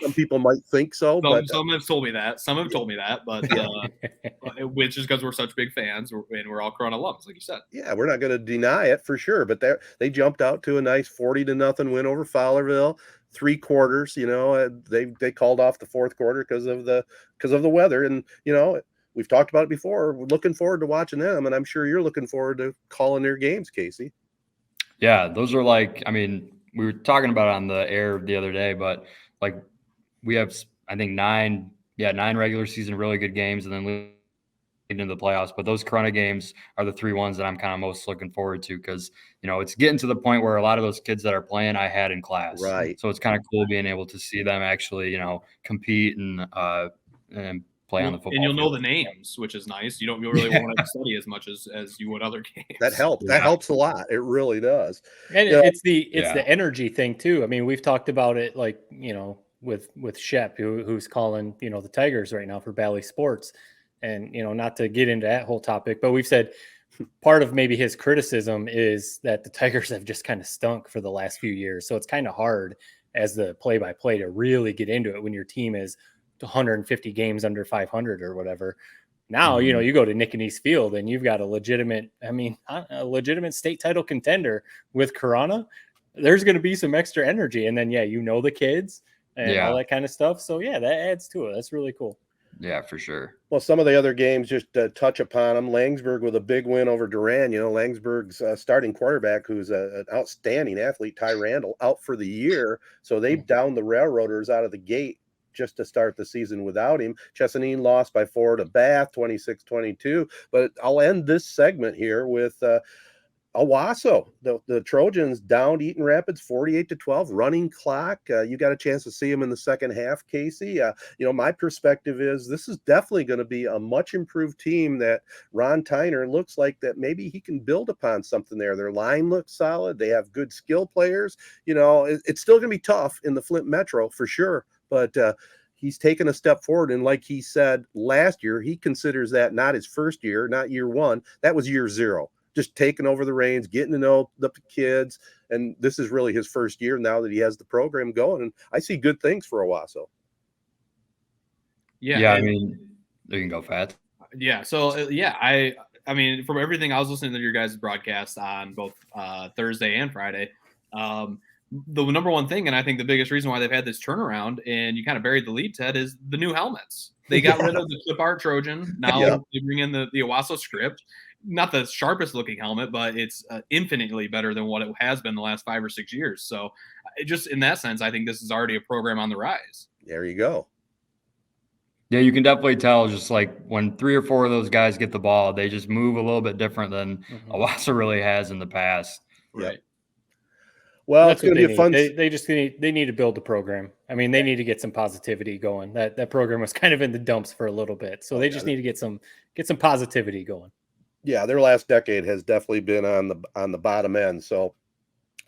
Some people might think so. Some have told me that. But which is because we're such big fans and we're all Corunna alums, like you said. Yeah, we're not going to deny it for sure. But they jumped out to a nice 40-0 win over Fowlerville. 3 quarters, they called off the fourth quarter because of the weather. And, we've talked about it before. We're looking forward to watching them. And I'm sure you're looking forward to calling their games, Casey. Yeah, those are we were talking about it on the air the other day, but we have, I think 9 regular season really good games and then leading into the playoffs. But those Corunna games are the 3 ones that I'm kind of most looking forward to because, it's getting to the point where a lot of those kids that are playing I had in class. Right. So it's kind of cool being able to see them actually, compete and play on the football and you'll know field. the names, which is nice. You don't really want to study as much as you would other games. That helps. That helps a lot. It really does. And it's the energy thing too. I mean, we've talked about it with Shep, who's calling, the Tigers right now for Bally Sports. And, not to get into that whole topic, but we've said part of maybe his criticism is that the Tigers have just kind of stunk for the last few years. So it's kind of hard as the play-by-play to really get into it when your team is 150 games under 500 or whatever. Now, you go to Nick and East Field and you've got a legitimate state title contender with Corunna. There's going to be some extra energy. And then, the kids and all that kind of stuff. So, that adds to it. That's really cool. Yeah, for sure. Well, some of the other games just touch upon them. Langsburg with a big win over Durand. Langsburg's starting quarterback, who's an outstanding athlete, Ty Randall, out for the year. So they've downed the Railroaders out of the gate just to start the season without him. Chesaning lost by 4 to Bath, 26-22. But I'll end this segment here with Owasso. The Trojans downed Eaton Rapids 48-12, running clock. You got a chance to see them in the second half, Casey. My perspective is this is definitely going to be a much improved team that Ron Tyner looks like that maybe he can build upon something there. Their line looks solid. They have good skill players. It's still going to be tough in the Flint Metro for sure, but he's taken a step forward. And like he said last year, he considers that not his first year, not year 1. That was year 0. Just taking over the reins, getting to know the kids. And this is really his first year now that he has the program going. And I see good things for Owasso. Yeah. I mean, you can go fast. Yeah. So, I mean, from everything I was listening to your guys' broadcast on both Thursday and Friday, the number one thing, and I think the biggest reason why they've had this turnaround, and you kind of buried the lead, Ted, is the new helmets. They got rid of the clip art Trojan. Now they bring in the Owasso script. Not the sharpest looking helmet, but it's infinitely better than what it has been the last 5 or 6 years. So just in that sense, I think this is already a program on the rise. There you go. Yeah, you can definitely tell just like when 3 or 4 of those guys get the ball, they just move a little bit different than Owasso really has in the past. Right. Well, that's it's going to be a fun. They just need to build the program. I mean, they need to get some positivity going. That program was kind of in the dumps for a little bit, so they just need to get some positivity going. Yeah, their last decade has definitely been on the bottom end. So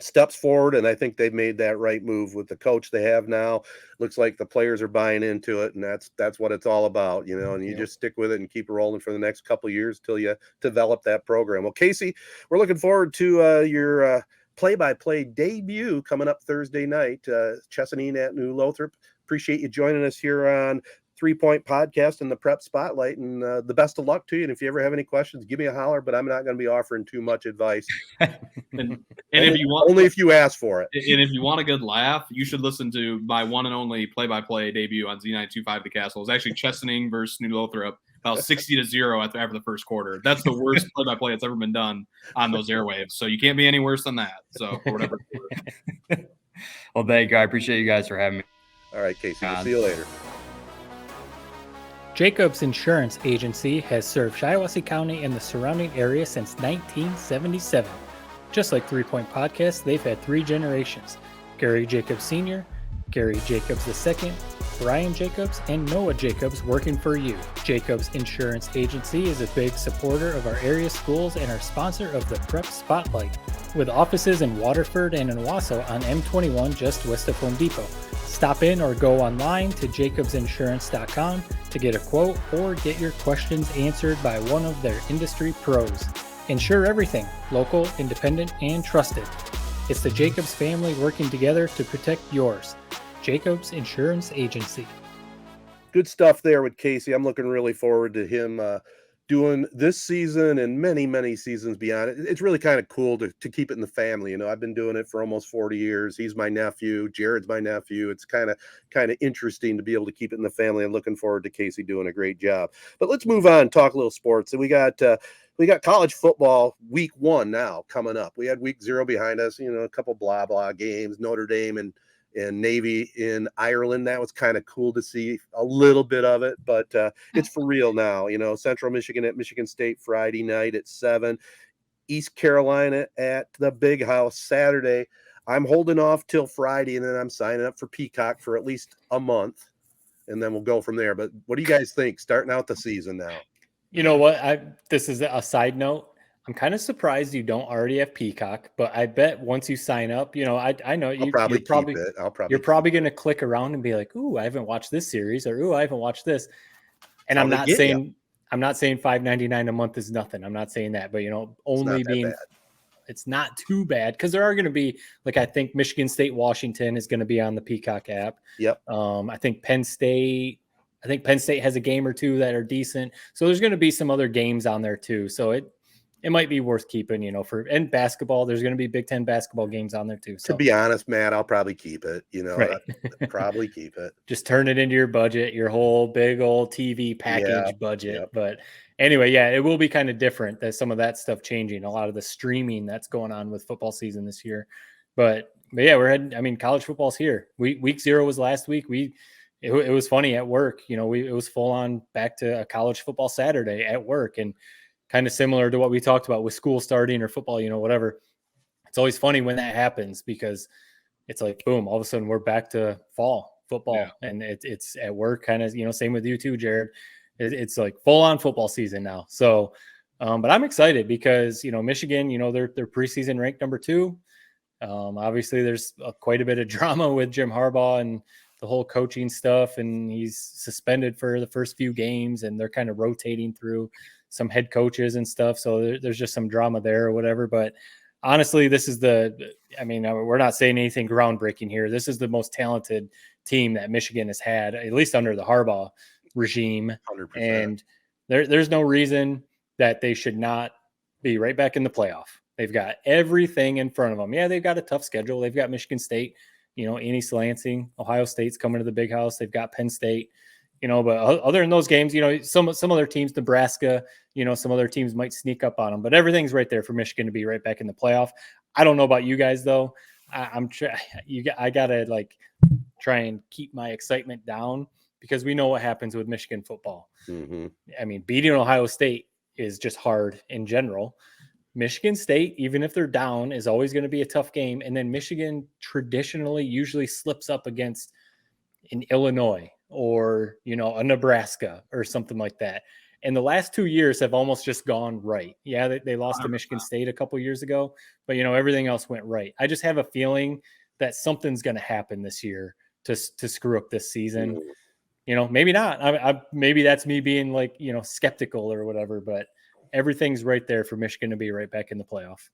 steps forward, and I think they've made that right move with the coach they have now. Looks like the players are buying into it, and that's what it's all about, you know. And you just stick with it and keep rolling for the next couple of years till you develop that program. Well, Casey, we're looking forward to your play-by-play debut coming up Thursday night, Chesaning at New Lothrop. Appreciate you joining us here on 3 Point Podcast and the Prep Spotlight, and the best of luck to you. And if you ever have any questions, give me a holler, but I'm not going to be offering too much advice. and if you want, only if you ask for it. And if you want a good laugh, you should listen to my one and only play-by-play debut on Z925 The Castle. It's actually Chesaning versus New Lothrop, about 60-0 after the first quarter. That's the worst play-by-play that's ever been done on those airwaves. So you can't be any worse than that. So for whatever. Well, thank you. I appreciate you guys for having me. All right, Casey. We'll see you later. Jacobs Insurance Agency has served Shiawassee County and the surrounding area since 1977. Just like 3 Point Podcast, they've had 3 generations: Gary Jacobs Sr., Gary Jacobs II, Brian Jacobs, and Noah Jacobs working for you. Jacobs Insurance Agency is a big supporter of our area schools and our sponsor of the Prep Spotlight, with offices in Waterford and in Owasso on M21 just west of Home Depot. Stop in or go online to jacobsinsurance.com to get a quote or get your questions answered by one of their industry pros. Insure everything, local, independent, and trusted. It's the Jacobs family working together to protect yours. Jacobs Insurance Agency. Good stuff there with Casey. I'm looking really forward to him doing this season and many, many seasons beyond. It's really kind of cool to keep it in the family. You know, I've been doing it for almost 40 years. He's my nephew. Jared's my nephew. It's kind of interesting to be able to keep it in the family. I'm looking forward to Casey doing a great job. But let's move on, talk a little sports. And we got college football week 1 now coming up. We had week 0 behind us, you know, a couple blah, blah games, Notre Dame and Navy in Ireland. That was kind of cool to see a little bit of it, but it's for real now. You know, Central Michigan at Michigan State Friday night at 7, East Carolina at the Big House Saturday. I'm holding off till Friday, and then I'm signing up for Peacock for at least a month, and then we'll go from there. But what do you guys think starting out the season now? You know what? This is a side note. I'm kind of surprised you don't already have Peacock, but I bet once you sign up, you know, I know you're probably going to click around and be like, "Ooh, I haven't watched this series," or "Ooh, I haven't watched this." And I'm not saying $5.99 a month is nothing. I'm not saying that, but you know, it's not too bad because there are going to be, like, I think Michigan State, Washington is going to be on the Peacock app. Yep. I think Penn State has a game or two that are decent. So there's going to be some other games on there too. So it might be worth keeping, you know, and basketball. There's going to be Big Ten basketball games on there too. So. To be honest, Matt, I'll probably keep it. You know, right. Probably keep it. Just turn it into your budget, your whole big old TV package budget. Yep. But anyway, yeah, it will be kind of different. That some of that stuff changing. A lot of the streaming that's going on with football season this year. But yeah, we're heading. I mean, college football's here. Week 0 was last week. It was funny at work. You know, it was full on back to a college football Saturday at work, and kind of similar to what we talked about with school starting or football, you know, whatever. It's always funny when that happens because it's like, boom, all of a sudden we're back to fall football. Yeah. And it's at work kind of, you know, same with you too, Jared. It's like full on football season now. So, but I'm excited because, you know, Michigan, you know, they're preseason ranked number 2. Obviously there's quite a bit of drama with Jim Harbaugh and the whole coaching stuff, and he's suspended for the first few games, and they're kind of rotating through some head coaches and stuff. So there's just some drama there or whatever. But honestly, this is we're not saying anything groundbreaking here. This is the most talented team that Michigan has had, at least under the Harbaugh regime. 100%. And there's no reason that they should not be right back in the playoff. They've got everything in front of them. Yeah, they've got a tough in They've got Michigan State, in East Lansing. Ohio State's coming to the big house. They've got Penn State, but other than those games, some other teams, Nebraska, some other teams might sneak up on them, but everything's right there for Michigan to be right back in the playoff. I don't know about you guys though. I gotta like try and keep my excitement down because we know what happens with Michigan football. Mm-hmm. I mean, beating Ohio State is just hard in general. Michigan State, even if they're down, is always going to be a tough game. And then Michigan traditionally usually slips up against an Illinois or, a Nebraska or something like that. And the last 2 years have almost just gone right. Yeah, they lost to Michigan State a couple years ago, but, everything else went right. I just have a feeling that something's going to happen this year to screw up this season. Maybe not. Maybe that's me being like, skeptical or whatever, but everything's right there for Michigan to be right back in the playoff.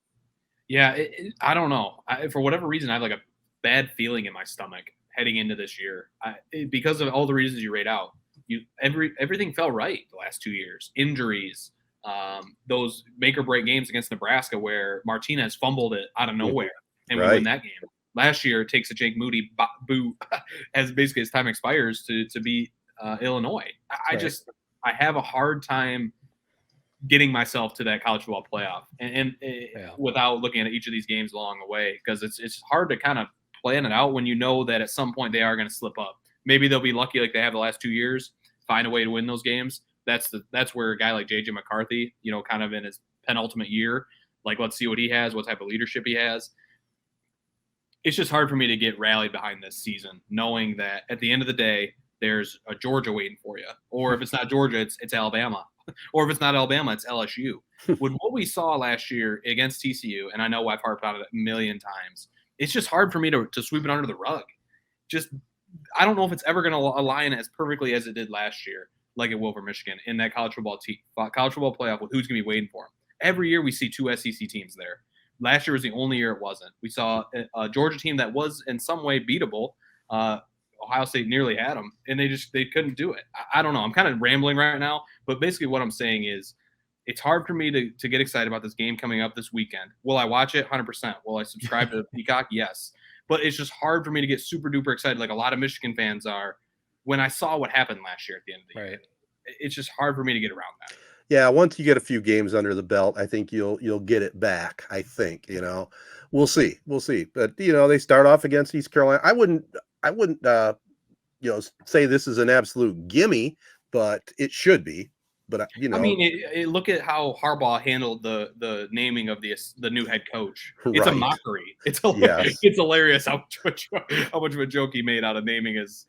Yeah, I don't know. For whatever reason, I have like a bad feeling in my stomach heading into this year because of all the reasons you laid out. Everything fell right the last 2 years. Injuries, those make or break games against Nebraska where Martinez fumbled it out of nowhere and we win that game. Last year, it takes a Jake Moody boot as basically his time expires to beat Illinois. I have a hard time getting myself to that college football playoff and without looking at each of these games along the way, because it's hard to kind of plan it out when you know that at some point they are going to slip up. Maybe they'll be lucky like they have the last 2 years, find a way to win those games. That's where a guy like JJ McCarthy, kind of in his penultimate year, like let's see what he has, what type of leadership he has. It's just hard for me to get rallied behind this season, knowing that at the end of the day, there's a Georgia waiting for you. Or if it's not Georgia, it's Alabama. Or if it's not Alabama, it's LSU. With what we saw last year against TCU, and I know I've harped on it a million times, it's just hard for me to sweep it under the rug. I don't know if it's ever going to align as perfectly as it did last year, like it will for Michigan in that college football playoff with who's going to be waiting for them. Every year we see 2 SEC teams there. Last year was the only year it wasn't. We saw a Georgia team that was in some way beatable. Ohio State nearly had them, and they couldn't do it. I don't know. I'm kind of rambling right now, but basically what I'm saying is it's hard for me to get excited about this game coming up this weekend. Will I watch it? 100%. Will I subscribe to Peacock? Yes. But it's just hard for me to get super duper excited like a lot of Michigan fans are when I saw what happened last year at the end of the year. It's just hard for me to get around that. Yeah, once you get a few games under the belt, I think you'll get it back. I think, we'll see. But they start off against East Carolina. I wouldn't say this is an absolute gimme, but it should be. But I mean, look at how Harbaugh handled the naming of the new head coach. It's a mockery. It's hilarious how much of a joke he made out of naming his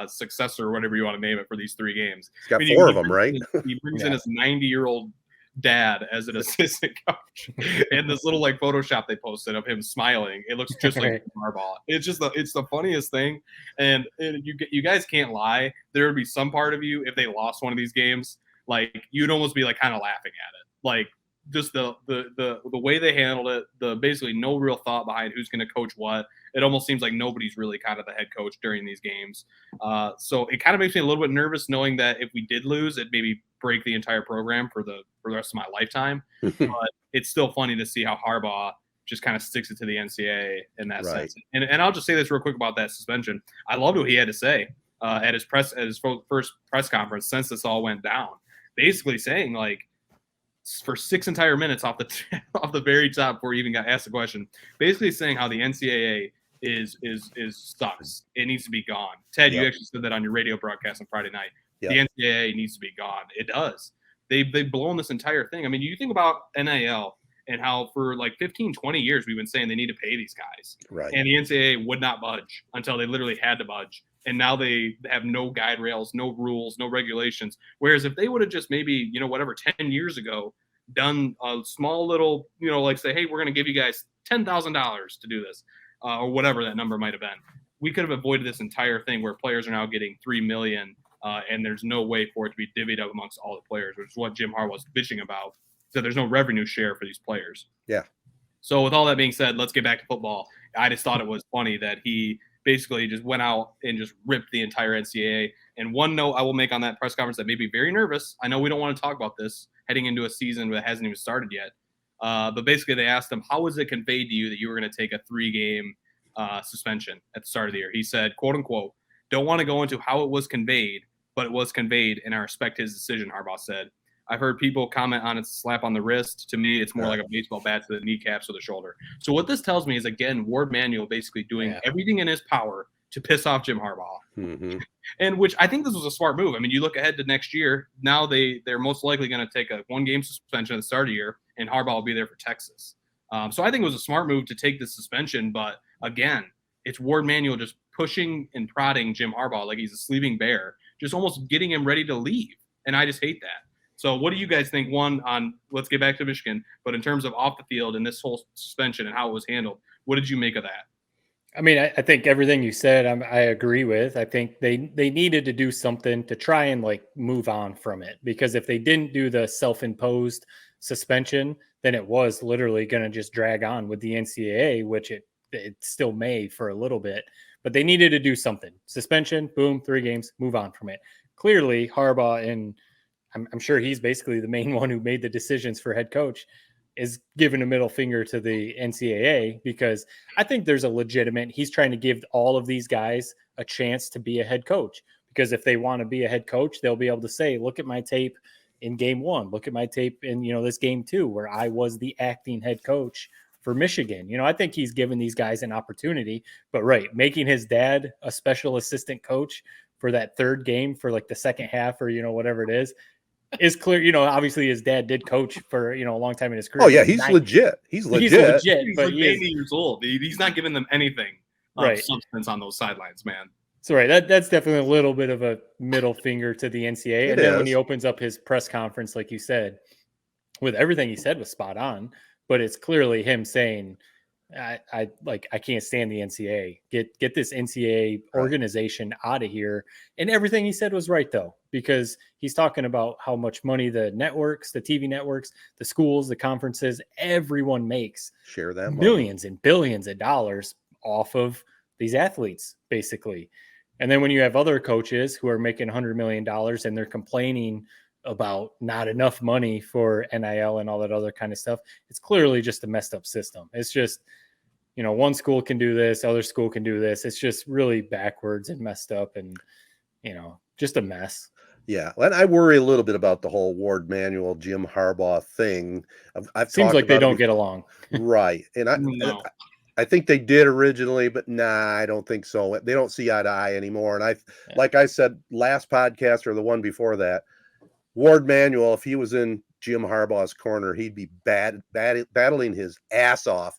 successor, or whatever you want to name it, for these 3 games. He's got 4 of them, right? He brings in his 90-year-old dad as an assistant coach, and this little like Photoshop they posted of him smiling, it looks just like Harbaugh. It's the funniest thing, and you guys can't lie. There would be some part of you if they lost one of these games. Like you'd almost be like kind of laughing at it, like just the way they handled it. The basically no real thought behind who's going to coach what. It almost seems like nobody's really kind of the head coach during these games. So it kind of makes me a little bit nervous knowing that if we did lose, it maybe break the entire program for the rest of my lifetime. But it's still funny to see how Harbaugh just kind of sticks it to the NCAA in that sense. And I'll just say this real quick about that suspension. I loved what he had to say at his first press conference since this all went down. Basically saying like for 6 entire minutes off the very top before he even got asked a question, basically saying how the NCAA is sucks. It needs to be gone. Ted, you actually said that on your radio broadcast on Friday night. The NCAA needs to be gone. It does. They've blown this entire thing. I mean, you think about NIL and how for like 15, 20 years we've been saying they need to pay these guys. Right. And the NCAA would not budge until they literally had to budge. And now they have no guide rails, no rules, no regulations. Whereas if they would have just maybe, 10 years ago done a small little, like say, hey, we're going to give you guys $10,000 to do this or whatever that number might have been. We could have avoided this entire thing where players are now getting $3 million and there's no way for it to be divvied up amongst all the players, which is what Jim Harbaugh was bitching about. So there's no revenue share for these players. Yeah. So with all that being said, let's get back to football. I just thought it was funny that he basically just went out and just ripped the entire NCAA. And one note I will make on that press conference that made me very nervous. I know we don't want to talk about this heading into a season that hasn't even started yet. But basically, they asked him, how was it conveyed to you that you were going to take a 3-game suspension at the start of the year? He said, quote unquote, don't want to go into how it was conveyed, but it was conveyed, and I respect his decision, Harbaugh said. I've heard people comment on it slap on the wrist. To me, it's more like a baseball bat to the kneecaps or the shoulder. So what this tells me is, again, Ward Manuel basically doing everything in his power to piss off Jim Harbaugh. Mm-hmm. And which I think this was a smart move. I mean, you look ahead to next year. Now they're most likely going to take a 1-game suspension at the start of the year, and Harbaugh will be there for Texas. So I think it was a smart move to take the suspension. But again, it's Ward Manuel just pushing and prodding Jim Harbaugh like he's a sleeping bear, just almost getting him ready to leave. And I just hate that. So what do you guys think? One, on let's get back to Michigan, but in terms of off the field and this whole suspension and how it was handled, what did you make of that? I mean, I think everything you said, I agree with. I think they needed to do something to try and like move on from it, because if they didn't do the self-imposed suspension, then it was literally going to just drag on with the NCAA, which it still may for a little bit. But they needed to do something. Suspension, boom, 3 games, move on from it. Clearly, Harbaugh, and I'm sure he's basically the main one who made the decisions for head coach, is giving a middle finger to the NCAA, because I think there's a legitimate, he's trying to give all of these guys a chance to be a head coach, because if they want to be a head coach, they'll be able to say, look at my tape in game 1, look at my tape in, this game 2, where I was the acting head coach for Michigan. I think he's given these guys an opportunity, but making his dad a special assistant coach for that 3rd game for like the second half or, whatever it is clear. Obviously his dad did coach for, a long time in his career. Oh yeah. He's legit. He's but like he 80 years old. He's not giving them anything of substance on those sidelines, man. So that's definitely a little bit of a middle finger to the NCAA. And then when he opens up his press conference, like you said, with everything he said was spot on, but it's clearly him saying, I can't stand the NCAA. Get this NCAA organization out of here. And everything he said was right, though, because he's talking about how much money the networks, the TV networks, the schools, the conferences, everyone makes. Share that millions and billions of dollars off of these athletes, basically. And then when you have other coaches who are making $100 million and they're complaining about not enough money for NIL and all that other kind of stuff, it's clearly just a messed up system. It's just, one school can do this, other school can do this. It's just really backwards and messed up and, just a mess. Yeah. And I worry a little bit about the whole Ward Manuel, Jim Harbaugh thing. I've Seems like they don't get along. Right. And I think they did originally, but I don't think so. They don't see eye to eye anymore. And like I said, last podcast or the one before that, Ward Manuel, if he was in Jim Harbaugh's corner, he'd be battling his ass off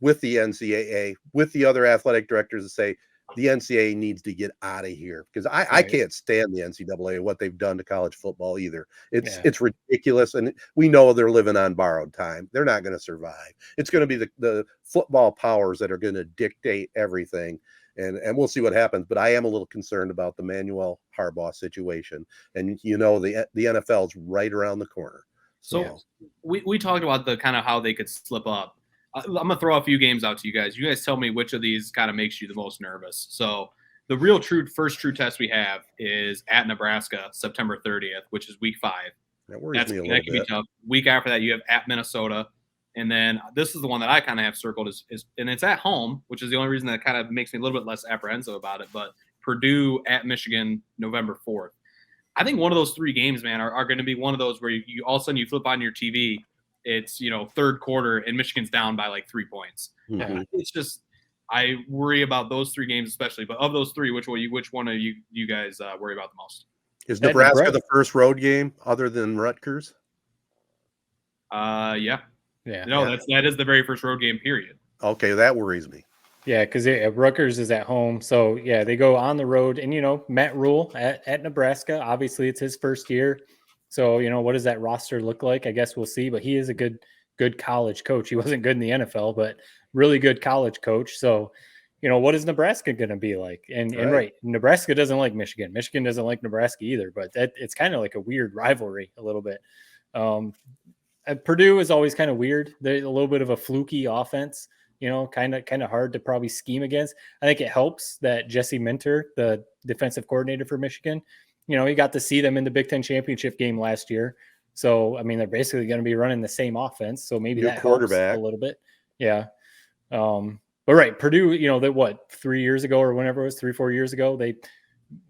with the NCAA, with the other athletic directors to say the NCAA needs to get out of here, because I can't stand the NCAA, what they've done to college football either. It's ridiculous, and we know they're living on borrowed time. They're not going to survive. It's going to be the football powers that are going to dictate everything. And we'll see what happens. But I am a little concerned about the Manuel Harbaugh situation. And, the NFL is right around the corner. So we talked about the kind of how they could slip up. I'm going to throw a few games out to you guys. You guys tell me which of these kind of makes you the most nervous. So the real first true test we have is at Nebraska, September 30th, which is week 5. That worries me a little bit. That could be tough. Week after that, you have at Minnesota. And then this is the one that I kind of have circled is and it's at home, which is the only reason that kind of makes me a little bit less apprehensive about it. But Purdue at Michigan, November 4th. I think one of those 3 games, man, are going to be one of those where you all of a sudden you flip on your TV. It's, 3rd quarter and Michigan's down by like 3 points. Mm-hmm. It's just, I worry about those 3 games especially. But of those 3, which one of you guys worry about the most? Is Nebraska the first road game other than Rutgers? Yeah. Yeah. No, that is the very first road game, period. Okay, that worries me. Yeah, because Rutgers is at home. So, yeah, they go on the road. And, Matt Rule at Nebraska, obviously it's his first year. So, what does that roster look like? I guess we'll see. But he is a good college coach. He wasn't good in the NFL, but really good college coach. So, what is Nebraska going to be like? And Nebraska doesn't like Michigan. Michigan doesn't like Nebraska either. But it's kind of like a weird rivalry a little bit. Purdue is always kind of weird. There's a little bit of a fluky offense, kind of hard to probably scheme against. I think it helps that Jesse Minter, the defensive coordinator for Michigan, he got to see them in the Big Ten championship game last year. So, I mean, they're basically going to be running the same offense. So maybe New that helps quarterback. a little bit. Yeah. But right, Purdue, that 3 years ago or whenever it was, 3-4 years ago, they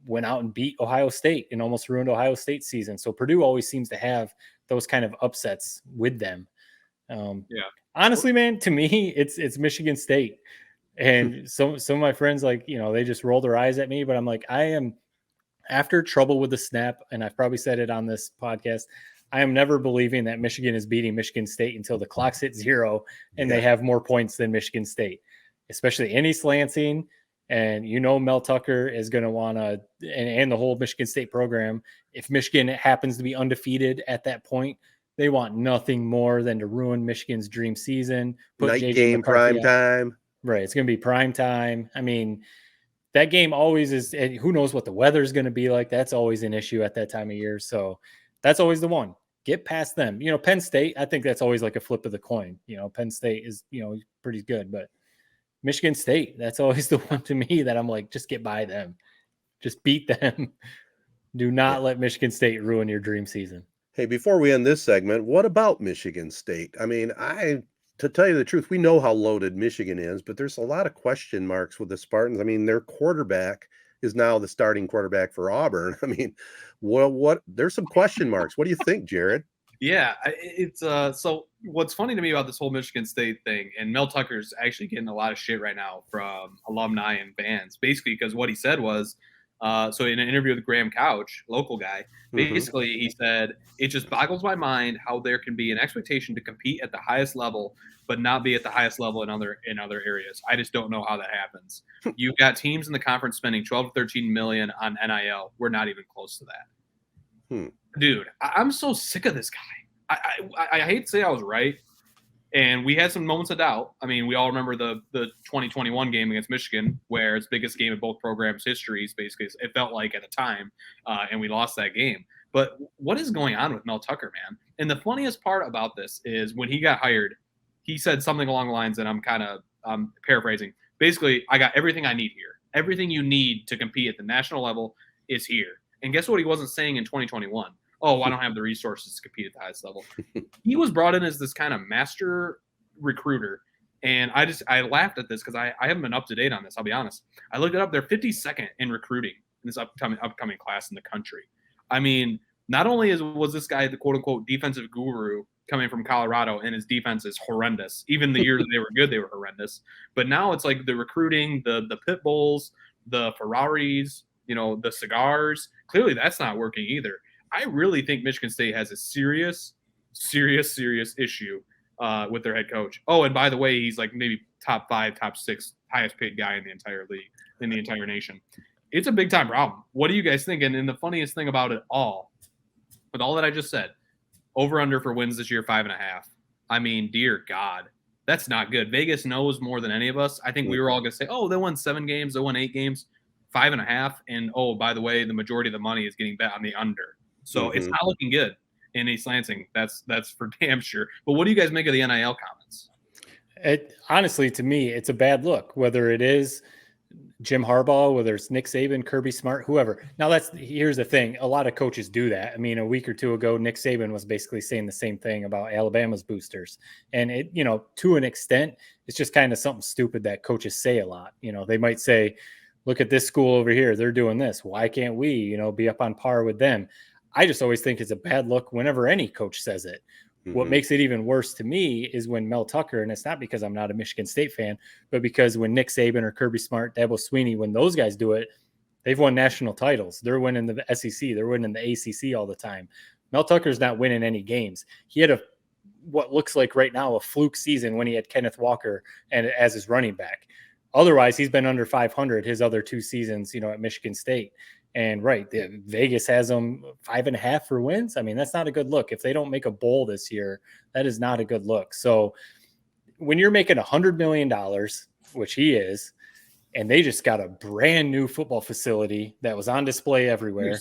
went out and beat Ohio State and almost ruined Ohio State's season. So Purdue always seems to have those kind of upsets with them. Yeah. Honestly, man, to me, it's Michigan State. And some of my friends, they just roll their eyes at me, but I'm like, I am, after trouble with the snap, and I've probably said it on this podcast, I am never believing that Michigan is beating Michigan State until the clock's hit 0 and they have more points than Michigan State, especially in East Lansing. And Mel Tucker is going to want to, and the whole Michigan State program, if Michigan happens to be undefeated at that point, they want nothing more than to ruin Michigan's dream season. Night game, prime time. Right. It's going to be prime time. I mean, that game always is, and who knows what the weather is going to be like. That's always an issue at that time of year. So that's always the one. Get past them. Penn State, I think that's always like a flip of the coin. Penn State is, pretty good, but Michigan State, that's always the one to me that I'm like, just get by them. Just beat them. Do not let Michigan State ruin your dream season. Hey, before we end this segment, what about Michigan State? I mean, to tell you the truth, we know how loaded Michigan is, but there's a lot of question marks with the Spartans. I mean, their quarterback is now the starting quarterback for Auburn. I mean, there's some question marks. What do you think, Jared? Yeah, it's so what's funny to me about this whole Michigan State thing, and Mel Tucker's actually getting a lot of shit right now from alumni and fans, basically because what he said was, so in an interview with Graham Couch, local guy, basically he said, it just boggles my mind how there can be an expectation to compete at the highest level, but not be at the highest level in other areas. I just don't know how that happens. You've got teams in the conference spending 12 to 13 million on NIL. We're not even close to that. Dude, I'm so sick of this guy. I hate to say I was right, and we had some moments of doubt. I mean, we all remember the 2021 game against Michigan, where it's the biggest game in both programs' histories, basically, it felt like at the time, and we lost that game. But what is going on with Mel Tucker, man? And the funniest part about this is when he got hired, he said something along the lines, and I'm paraphrasing. Basically, I got everything I need here. Everything you need to compete at the national level is here. And guess what he wasn't saying in 2021? Oh, I don't have the resources to compete at the highest level. He was brought in as this kind of master recruiter. And I laughed at this because I haven't been up to date on this. I'll be honest. I looked it up. They're 52nd in recruiting in this upcoming class in the country. I mean, not only was this guy the quote unquote defensive guru coming from Colorado, and his defense is horrendous. Even the years they were good, they were horrendous. But now it's like the recruiting, the pit bulls, the Ferraris, the cigars. Clearly, that's not working either. I really think Michigan State has a serious issue with their head coach. Oh, and by the way, he's like maybe top 5, top 6 highest paid guy in the entire league, in the entire nation. It's a big time problem. What do you guys think? And the funniest thing about it all, with all that I just said, over under for wins this year, 5.5. I mean, dear God, that's not good. Vegas knows more than any of us. I think we were all going to say, oh, they won 7 games, they won 8 games, 5.5. And oh, by the way, the majority of the money is getting bet on the under. So it's not looking good in East Lansing. That's for damn sure. But what do you guys make of the NIL comments? Honestly, to me, it's a bad look, whether it is Jim Harbaugh, whether it's Nick Saban, Kirby Smart, whoever. Now, here's the thing. A lot of coaches do that. I mean, a week or two ago, Nick Saban was basically saying the same thing about Alabama's boosters. And it, to an extent, it's just kind of something stupid that coaches say a lot. They might say, look at this school over here. They're doing this. Why can't we, be up on par with them? I just always think it's a bad look whenever any coach says it. What makes it even worse to me is when Mel Tucker, and it's not because I'm not a Michigan State fan, but because when Nick Saban or Kirby Smart, Dabo Swinney, when those guys do it, they've won national titles. They're winning the SEC. They're winning the ACC all the time. Mel Tucker's not winning any games. He had what looks like right now a fluke season when he had Kenneth Walker as his running back. Otherwise, he's been under 500 his other 2 seasons, at Michigan State. And Vegas has them 5.5 for wins. I mean, that's not a good look. If they don't make a bowl this year, that is not a good look. So when you're making $100 million, which he is, and they just got a brand new football facility that was on display everywhere.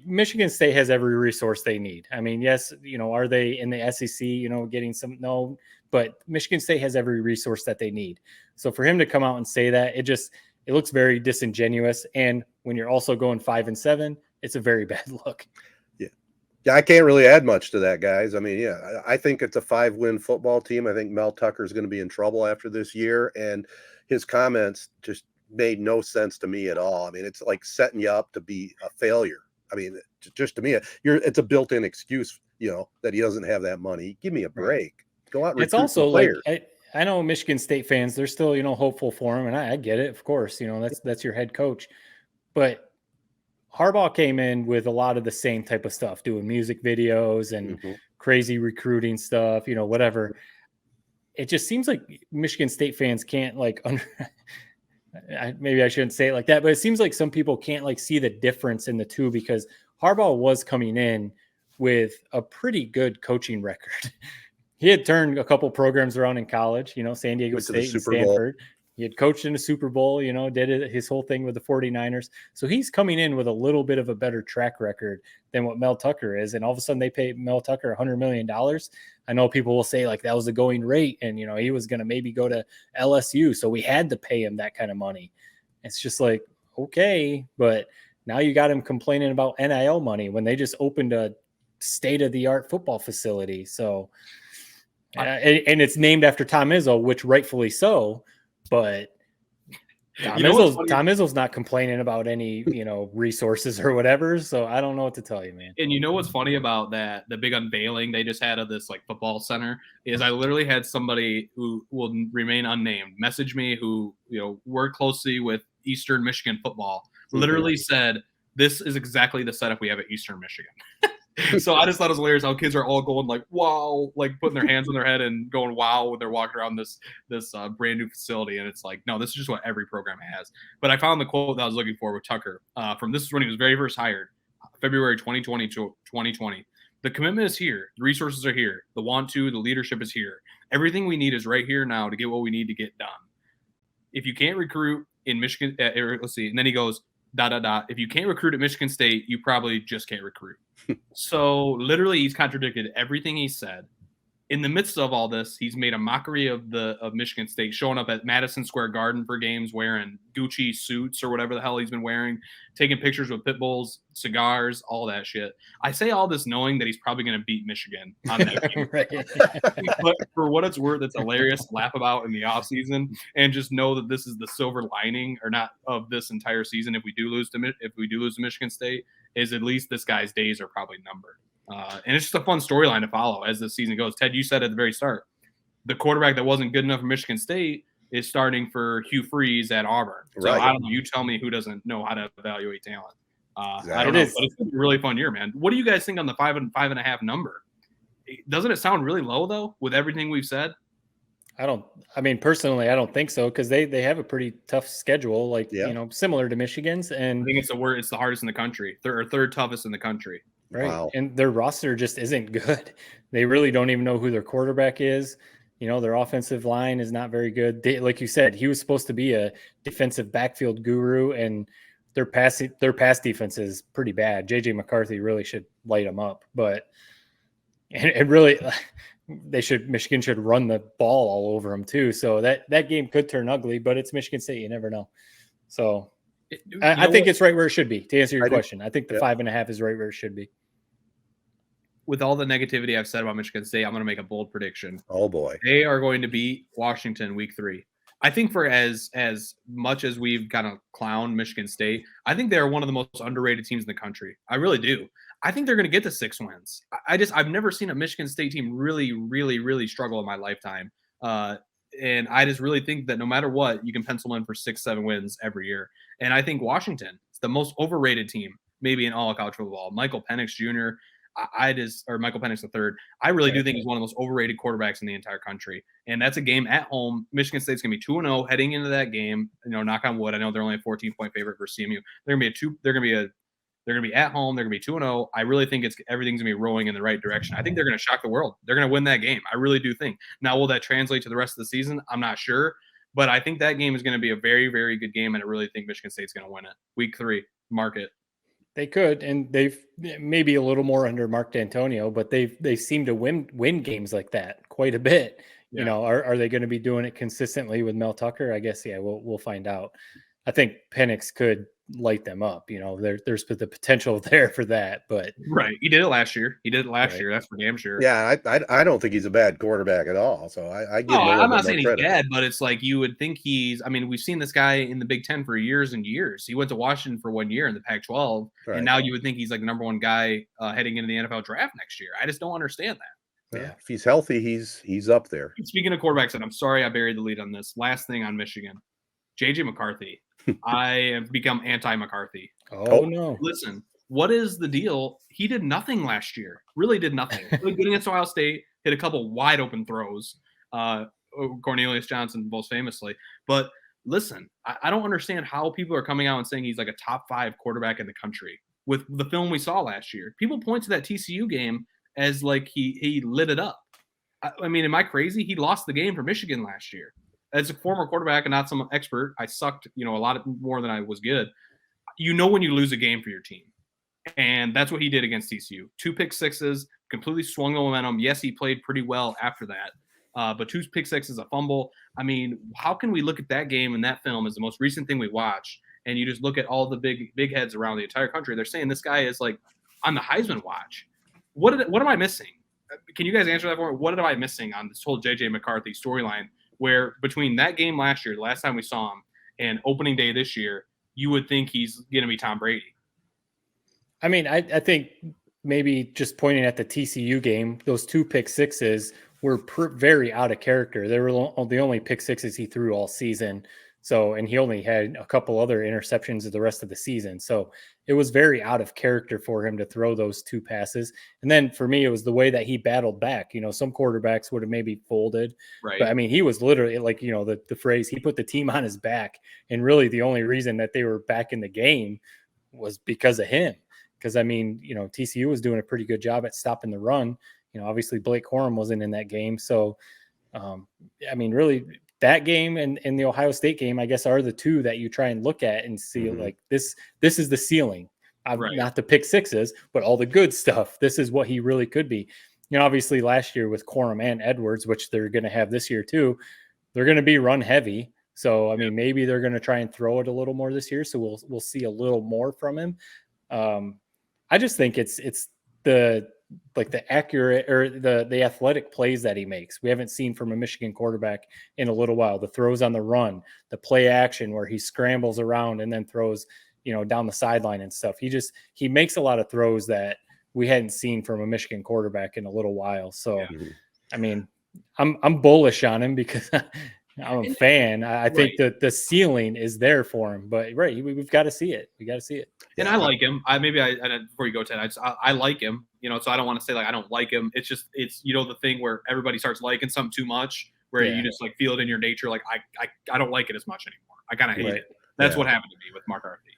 Michigan State has every resource they need. I mean, yes, are they in the SEC, getting some? No, but Michigan State has every resource that they need. So for him to come out and say that, it looks very disingenuous. And when you're also going 5-7, it's a very bad look. Yeah. Yeah, I can't really add much to that, guys. I mean, yeah, I think it's a 5-win football team. I think Mel Tucker is going to be in trouble after this year, and his comments just made no sense to me at all. I mean, it's like setting you up to be a failure. I mean, just to me, it's a built-in excuse, that he doesn't have that money. Give me a break. Go out and It's recruit also some players. I know Michigan State fans, they're still, hopeful for him. And I get it. Of course, that's your head coach, but Harbaugh came in with a lot of the same type of stuff, doing music videos and crazy recruiting stuff, whatever. It just seems like Michigan State fans can't maybe I shouldn't say it like that, but it seems like some people can't see the difference in the two, because Harbaugh was coming in with a pretty good coaching record. He had turned a couple programs around in college, San Diego State and Stanford. He had coached in the Super Bowl, did his whole thing with the 49ers. So he's coming in with a little bit of a better track record than what Mel Tucker is. And all of a sudden they pay Mel Tucker $100 million. I know people will say that was the going rate, and, he was going to maybe go to LSU. So we had to pay him that kind of money. It's just okay, but now you got him complaining about NIL money when they just opened a state-of-the-art football facility. So, and it's named after Tom Izzo, which rightfully so. But Tom Izzo's not complaining about any, resources or whatever. So I don't know what to tell you, man. And you know what's funny about that? The big unveiling they just had of this football center is I literally had somebody who will remain unnamed message me who, worked closely with Eastern Michigan football, literally said, this is exactly the setup we have at Eastern Michigan. So I just thought it was hilarious how kids are all going wow, putting their hands on their head and going wow when they're walking around this brand new facility. And it's no, this is just what every program has. But I found the quote that I was looking for with Tucker this is when he was very first hired, February 2020. The commitment is here. The resources are here. The want to, the leadership is here. Everything we need is right here now to get what we need to get done. If you can't recruit in Michigan, let's see. And then he goes, ... If you can't recruit at Michigan State, you probably just can't recruit. So literally he's contradicted everything he said. In the midst of all this, he's made a mockery of Michigan State, showing up at Madison Square Garden for games wearing Gucci suits or whatever the hell he's been wearing, taking pictures with pit bulls, cigars, all that shit. I say all this knowing that he's probably going to beat Michigan on that game. But for what it's worth, it's hilarious to laugh about in the offseason, and just know that this is the silver lining, or not, of this entire season. If we do lose to Michigan State, is at least this guy's days are probably numbered. And it's just a fun storyline to follow as the season goes. Ted, you said at the very start, the quarterback that wasn't good enough for Michigan State is starting for Hugh Freeze at Auburn. So I don't know. You tell me who doesn't know how to evaluate talent. Exactly. I don't know, but it's been a really fun year, man. What do you guys think on the 5 and 5.5 number? Doesn't it sound really low though, with everything we've said? Personally, I don't think so, because they have a pretty tough schedule, similar to Michigan's. And I think it's the hardest in the country, third toughest in the country. Right. Wow. And their roster just isn't good. They really don't even know who their quarterback is. Their offensive line is not very good. Like you said, he was supposed to be a defensive backfield guru, and their pass defense is pretty bad. JJ McCarthy really should light them up, but and really Michigan should run the ball all over them too. So that game could turn ugly, but it's Michigan State. You never know. So I think it's right where it should be, to answer your question. I think the 5.5 is right where it should be. With all the negativity I've said about Michigan State, I'm going to make a bold prediction. Oh boy. They are going to beat Washington week 3. I think for as much as we've kind of clowned Michigan State, I think they're one of the most underrated teams in the country. I really do. I think they're going to get to 6 wins. I've never seen a Michigan State team really, really, really struggle in my lifetime. And I just really think that no matter what, you can pencil in for 6-7 wins every year. And I think Washington is the most overrated team, maybe in all of college football. Michael Penix Jr., or Michael Penix III, I really do think he's one of the most overrated quarterbacks in the entire country. And that's a game at home. Michigan State's going to be 2-0 heading into that game. Knock on wood. I know they're only a 14-point favorite versus CMU. They're going to be at home. They're going to be 2-0. I really think everything's going to be rolling in the right direction. I think they're going to shock the world. They're going to win that game. I really do think. Now, will that translate to the rest of the season? I'm not sure. But I think that game is going to be a very, very good game, and I really think Michigan State's going to win it. Week 3, mark it. They could, and they've maybe a little more under Mark D'Antonio, but they seem to win games like that quite a bit. Yeah. Are they going to be doing it consistently with Mel Tucker? I guess, we'll find out. I think Penix could light them up. There's the potential there for that, but Right. He did it last year. Right. year. That's for damn sure. Yeah, I don't think he's a bad quarterback at all. So I give No, him a little I'm not bit saying more he's credit. bad, but it's like you would think we've seen this guy in the Big Ten for years and years. He went to Washington for 1 year in the Pac-12, Right. and now you would think he's like the number one guy heading into the NFL draft next year. I just don't understand that. Yeah. If he's healthy, he's up there. Speaking of quarterbacks, and I'm sorry I buried the lead on this. Last thing on Michigan, JJ McCarthy. I have become anti-McCarthy. Oh no. Listen, what is the deal? He did nothing last year. Really did nothing. Really good against Ohio State. Hit a couple wide open throws. Cornelius Johnson most famously. But listen, I don't understand how people are coming out and saying he's like a top 5 quarterback in the country with the film we saw last year. People point to that TCU game as like he lit it up. I mean, am I crazy? He lost the game for Michigan last year. As a former quarterback and not some expert, I sucked, a lot more than I was good. When you lose a game for your team. And that's what he did against TCU. 2 pick sixes, completely swung the momentum. Yes, he played pretty well after that. But 2 pick sixes, a fumble. I mean, how can we look at that game and that film as the most recent thing we watched? And you just look at all the big heads around the entire country. They're saying this guy is like on the Heisman watch. What am I missing? Can you guys answer that for me? What am I missing on this whole JJ McCarthy storyline? Where between that game last year, the last time we saw him, and opening day this year, you would think he's going to be Tom Brady. I mean, I think maybe just pointing at the TCU game, those 2 pick sixes were very out of character. They were the only pick sixes he threw all season. So, and he only had a couple other interceptions of the rest of the season. So it was very out of character for him to throw those 2 passes. And then for me, it was the way that he battled back. Some quarterbacks would have maybe folded, right? But I mean, he was literally like, the phrase, he put the team on his back. And really the only reason that they were back in the game was because of him. Because I mean, TCU was doing a pretty good job at stopping the run. Obviously Blake Corum wasn't in that game. So, I mean, really, that game and the Ohio State game, I guess, are the 2 that you try and look at and see like this is the ceiling. Right. Not the pick sixes, but all the good stuff. This is what he really could be. Obviously last year with Corum and Edwards, which they're going to have this year too, they're going to be run heavy. So, I mean, maybe they're going to try and throw it a little more this year. So we'll see a little more from him. I just think it's the accurate or the athletic plays that he makes. We haven't seen from a Michigan quarterback in a little while. The throws on the run, the play action where he scrambles around and then throws, down the sideline and stuff. He makes a lot of throws that we hadn't seen from a Michigan quarterback in a little while. So, I mean, I'm bullish on him because I'm a fan. I think that the ceiling is there for him, but we've got to see it. We got to see it. And I like him. Before you go, Ted, I like him. So I don't want to say like I don't like him. It's just the thing where everybody starts liking something too much, where you just like feel it in your nature. Like I don't like it as much anymore. I kind of hate it. That's what happened to me with McCarthy.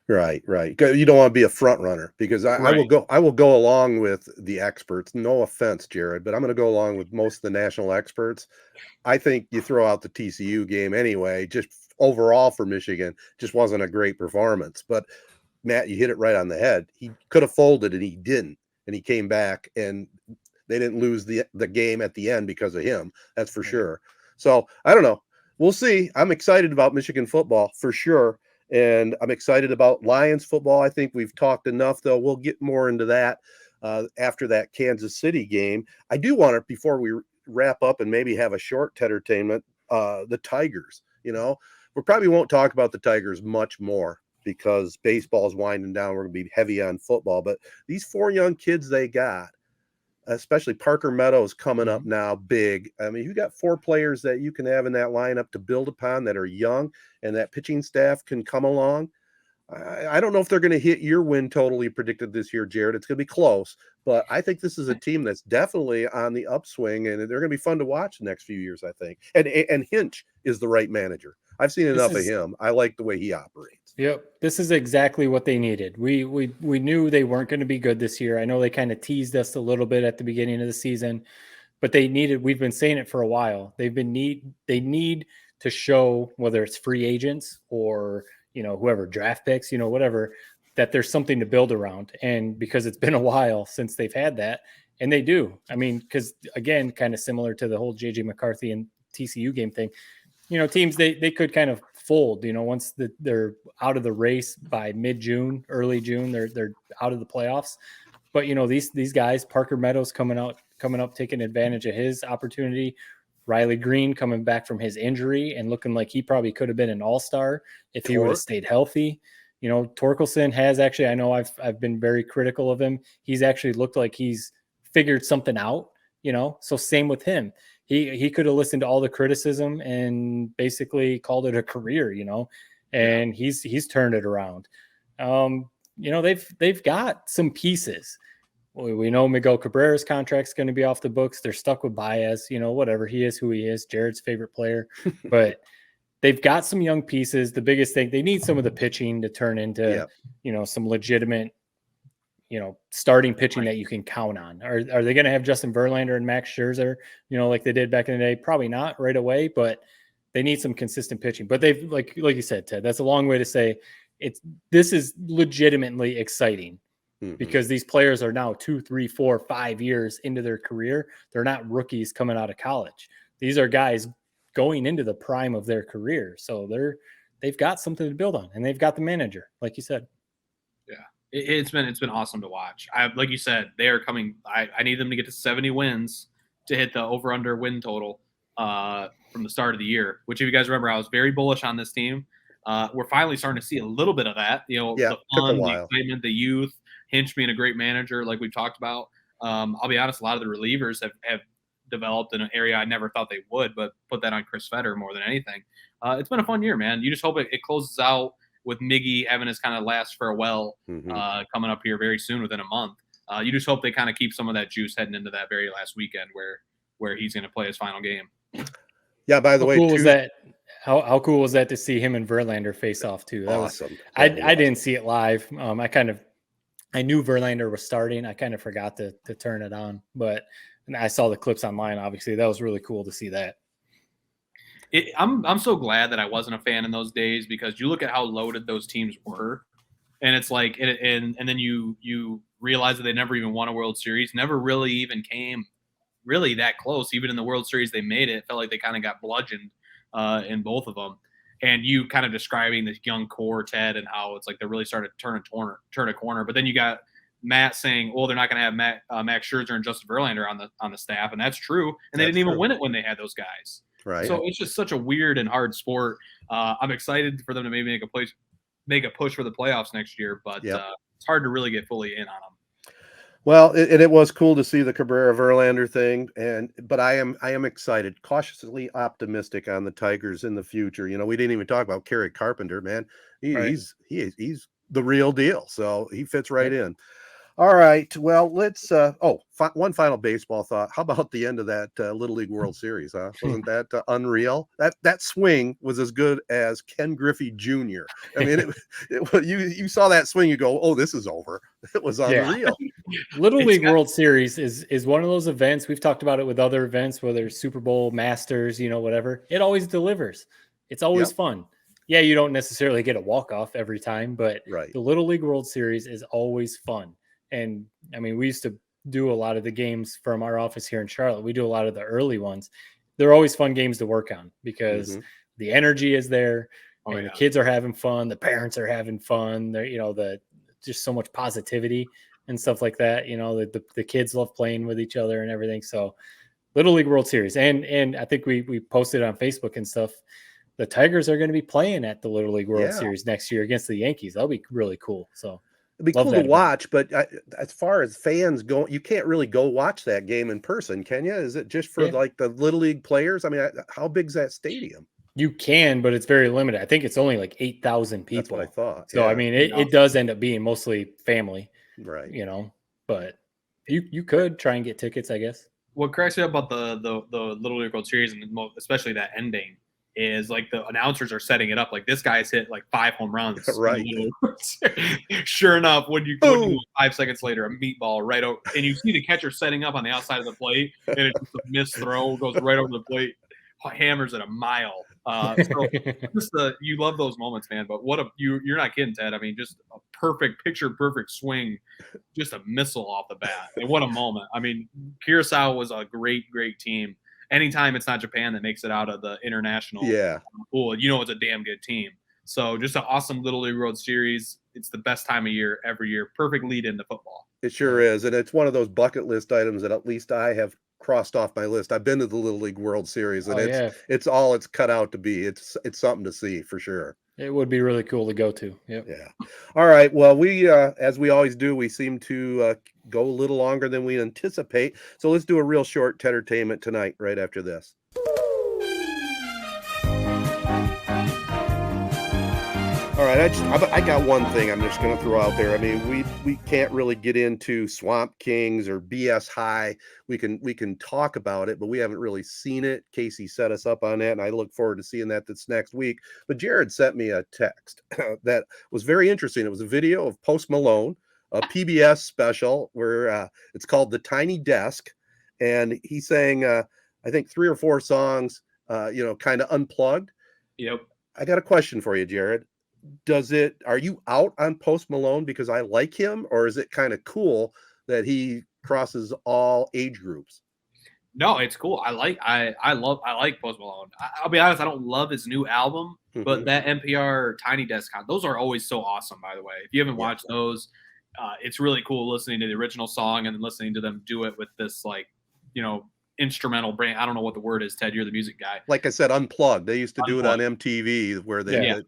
Right. You don't want to be a front runner because I will go along with the experts. No offense, Jared, but I'm going to go along with most of the national experts. I think you throw out the TCU game anyway. Just overall for Michigan, just wasn't a great performance. But Matt, you hit it right on the head. He could have folded and he didn't, and he came back and they didn't lose the game at the end because of him. That's for sure. So I don't know. We'll see. I'm excited about Michigan football for sure. And I'm excited about Lions football. I think we've talked enough, though. We'll get more into that after that Kansas City game. I do want to, before we wrap up and maybe have a short Tedertainment, the Tigers. We probably won't talk about the Tigers much more because baseball is winding down. We're going to be heavy on football. But these 4 young kids they got, especially Parker Meadows coming up now big. I mean, you got 4 players that you can have in that lineup to build upon that are young and that pitching staff can come along. I don't know if they're going to hit your win totally predicted this year, Jared. It's going to be close, but I think this is a team that's definitely on the upswing and they're going to be fun to watch the next few years, I think. And Hinch is the right manager. I've seen enough of him. I like the way he operates. Yep. This is exactly what they needed. We knew they weren't going to be good this year. I know they kind of teased us a little bit at the beginning of the season, but we've been saying it for a while. They need to show, whether it's free agents or, whoever draft picks, whatever, that there's something to build around. And because it's been a while since they've had that, and they do. I mean, because again, kind of similar to the whole JJ McCarthy and TCU game thing, teams, they could kind of fold. Once they're out of the race by mid-June, early June, they're out of the playoffs. But these guys, Parker Meadows coming up, taking advantage of his opportunity. Riley Green coming back from his injury and looking like he probably could have been an all-star if he would have stayed healthy. Torkelson has actually, I know I've been very critical of him. He's actually looked like he's figured something out, so same with him. He could have listened to all the criticism and basically called it a career, and he's turned it around. They've got some pieces. We know Miguel Cabrera's contract's going to be off the books. They're stuck with Baez, whatever. He is who he is, Jared's favorite player. But they've got some young pieces. The biggest thing, they need some of the pitching to turn into, some legitimate, starting pitching that you can count on. Are they going to have Justin Verlander and Max Scherzer, like they did back in the day? Probably not right away, but they need some consistent pitching. But they've, like you said, Ted, that's a long way to say this is legitimately exciting. Because these players are now 2, 3, 4, 5 years into their career. They're not rookies coming out of college. These are guys going into the prime of their career. So they've got something to build on, and they've got the manager, like you said. Yeah, it's been awesome to watch. Like you said, they are coming. I need them to get to 70 wins to hit the over/under win total from the start of the year. Which, if you guys remember, I was very bullish on this team. We're finally starting to see a little bit of that. The fun, the excitement, the youth. Hinch being a great manager, like we've talked about. I'll be honest, a lot of the relievers have developed in an area I never thought they would, but put that on Chris Fetter more than anything. It's been a fun year, man. You just hope it closes out with Miggy having his kind of last farewell coming up here very soon within a month. You just hope they kind of keep some of that juice heading into that very last weekend where he's going to play his final game. Yeah, by the way, cool was that? How cool was that to see him and Verlander face off too? That awesome. Was, I didn't see it live. I knew Verlander was starting. I kind of forgot to turn it on, but I saw the clips online. Obviously, that was really cool to see that. I'm so glad that I wasn't a fan in those days, because you look at how loaded those teams were, and it's like, and then you realize that they never even won a World Series, never really even came really that close. Even in the World Series they made it felt like they kind of got bludgeoned in both of them. And you kind of describing this young core, Ted, and how it's like they really started to turn a corner. But then you got Matt saying, "Oh, they're not going to have Max Scherzer and Justin Verlander on the staff," and that's true. And they didn't even win it when they had those guys. Right. So it's just such a weird and hard sport. I'm excited for them to maybe make a push for the playoffs next year, but it's hard to really get fully in on them. Well, it was cool to see the Cabrera Verlander thing, but I am excited, cautiously optimistic on the Tigers in the future. We didn't even talk about Kerry Carpenter, man. He's the real deal, so he fits right in. All right, well, let's one final baseball thought. How about the end of that Little League World Series? Huh? Wasn't that unreal? That swing was as good as Ken Griffey Jr. I mean, you saw that swing, you go, "Oh, this is over." It was unreal. Little League World Series is one of those events. We've talked about it with other events, whether it's Super Bowl, Masters, whatever. It always delivers. It's always fun. Yeah, you don't necessarily get a walk-off every time, but the Little League World Series is always fun. And I mean, we used to do a lot of the games from our office here in Charlotte. We do a lot of the early ones. They're always fun games to work on because the energy is there. The kids are having fun. The parents are having fun. They're, just so much positivity and stuff like that. The kids love playing with each other and everything. So Little League World Series. And I think we posted on Facebook and stuff. The Tigers are going to be playing at the Little League World Series next year against the Yankees. That'll be really cool. So it'd be cool to watch, but as far as fans go, you can't really go watch that game in person, can you? Is it just for like the Little League players? I mean, how big's that stadium? You can, but it's very limited. I think it's only like 8,000 people. That's what I thought. So, I mean, it does end up being mostly family, right? But you could try and get tickets, I guess. What cracks me up about the Little League World Series, and especially that ending, is like the announcers are setting it up like this guy's hit like 5 home runs. Right. Sure enough, when you 5 seconds later, a meatball right over, and you see the catcher setting up on the outside of the plate, and it's just a missed throw, goes right over the plate, hammers it a mile. So you love those moments, man. But you're not kidding, Ted. I mean, just a perfect swing, just a missile off the bat. And what a moment. I mean, Curacao was a great team. anytime it's not Japan that makes it out of the international pool, it's a damn good team. So just an awesome Little League World Series. It's the best time of year every year. Perfect lead into football. It sure is. And it's one of those bucket list items that at least I have crossed off my list. I've been to the Little League World Series, and it's all it's cut out to be. It's something to see for sure. It would be really cool to go to. Yep. Yeah. All right. Well, we as we always do, we seem to go a little longer than we anticipate. So let's do a real short Tedertainment Tonight right after this. All right, I got one thing I'm just going to throw out there. I mean, we can't really get into Swamp Kings or BS High. We can talk about it, but we haven't really seen it. Casey set us up on that, and I look forward to seeing that this next week. But Jared sent me a text that was very interesting. It was a video of Post Malone, a PBS special where it's called The Tiny Desk, and he sang I think 3 or 4 songs, kind of unplugged. Yep. I got a question for you, Jared. Are you out on Post Malone because I like him, or is it kind of cool that he crosses all age groups? No, it's cool. I like Post Malone. I'll be honest, I don't love his new album, but that NPR Tiny Desk, those are always so awesome, by the way. If you haven't watched those, it's really cool listening to the original song and then listening to them do it with this instrumental brand. I don't know what the word is, Ted, you're the music guy. Like I said, unplugged. They used to do it on MTV where they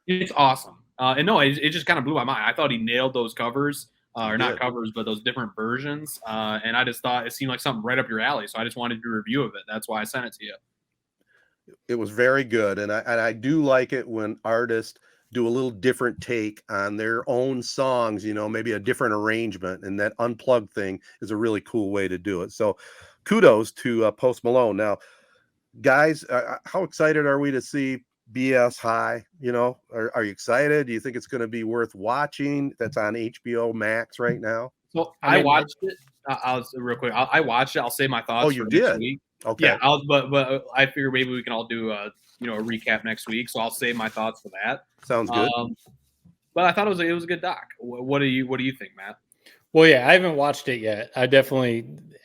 it's awesome. And no, it just kind of blew my mind. I thought he nailed those covers, or not covers, but those different versions. And I just thought it seemed like something right up your alley. So I just wanted to do a review of it. That's why I sent it to you. It was very good. And I do like it when artists do a little different take on their own songs, maybe a different arrangement. And that unplugged thing is a really cool way to do it. So kudos to Post Malone. Now, guys, how excited are we to see BS High? Are you excited? Do you think it's going to be worth watching? That's on HBO Max right now. So I watched it. I'll real quick. I watched it. I'll say my thoughts. Oh, you did? Next week. Okay. Yeah. But I figure maybe we can all do a recap next week. So I'll save my thoughts for that. Sounds good. But I thought it was a good doc. What do you think, Matt? Well, yeah, I haven't watched it yet.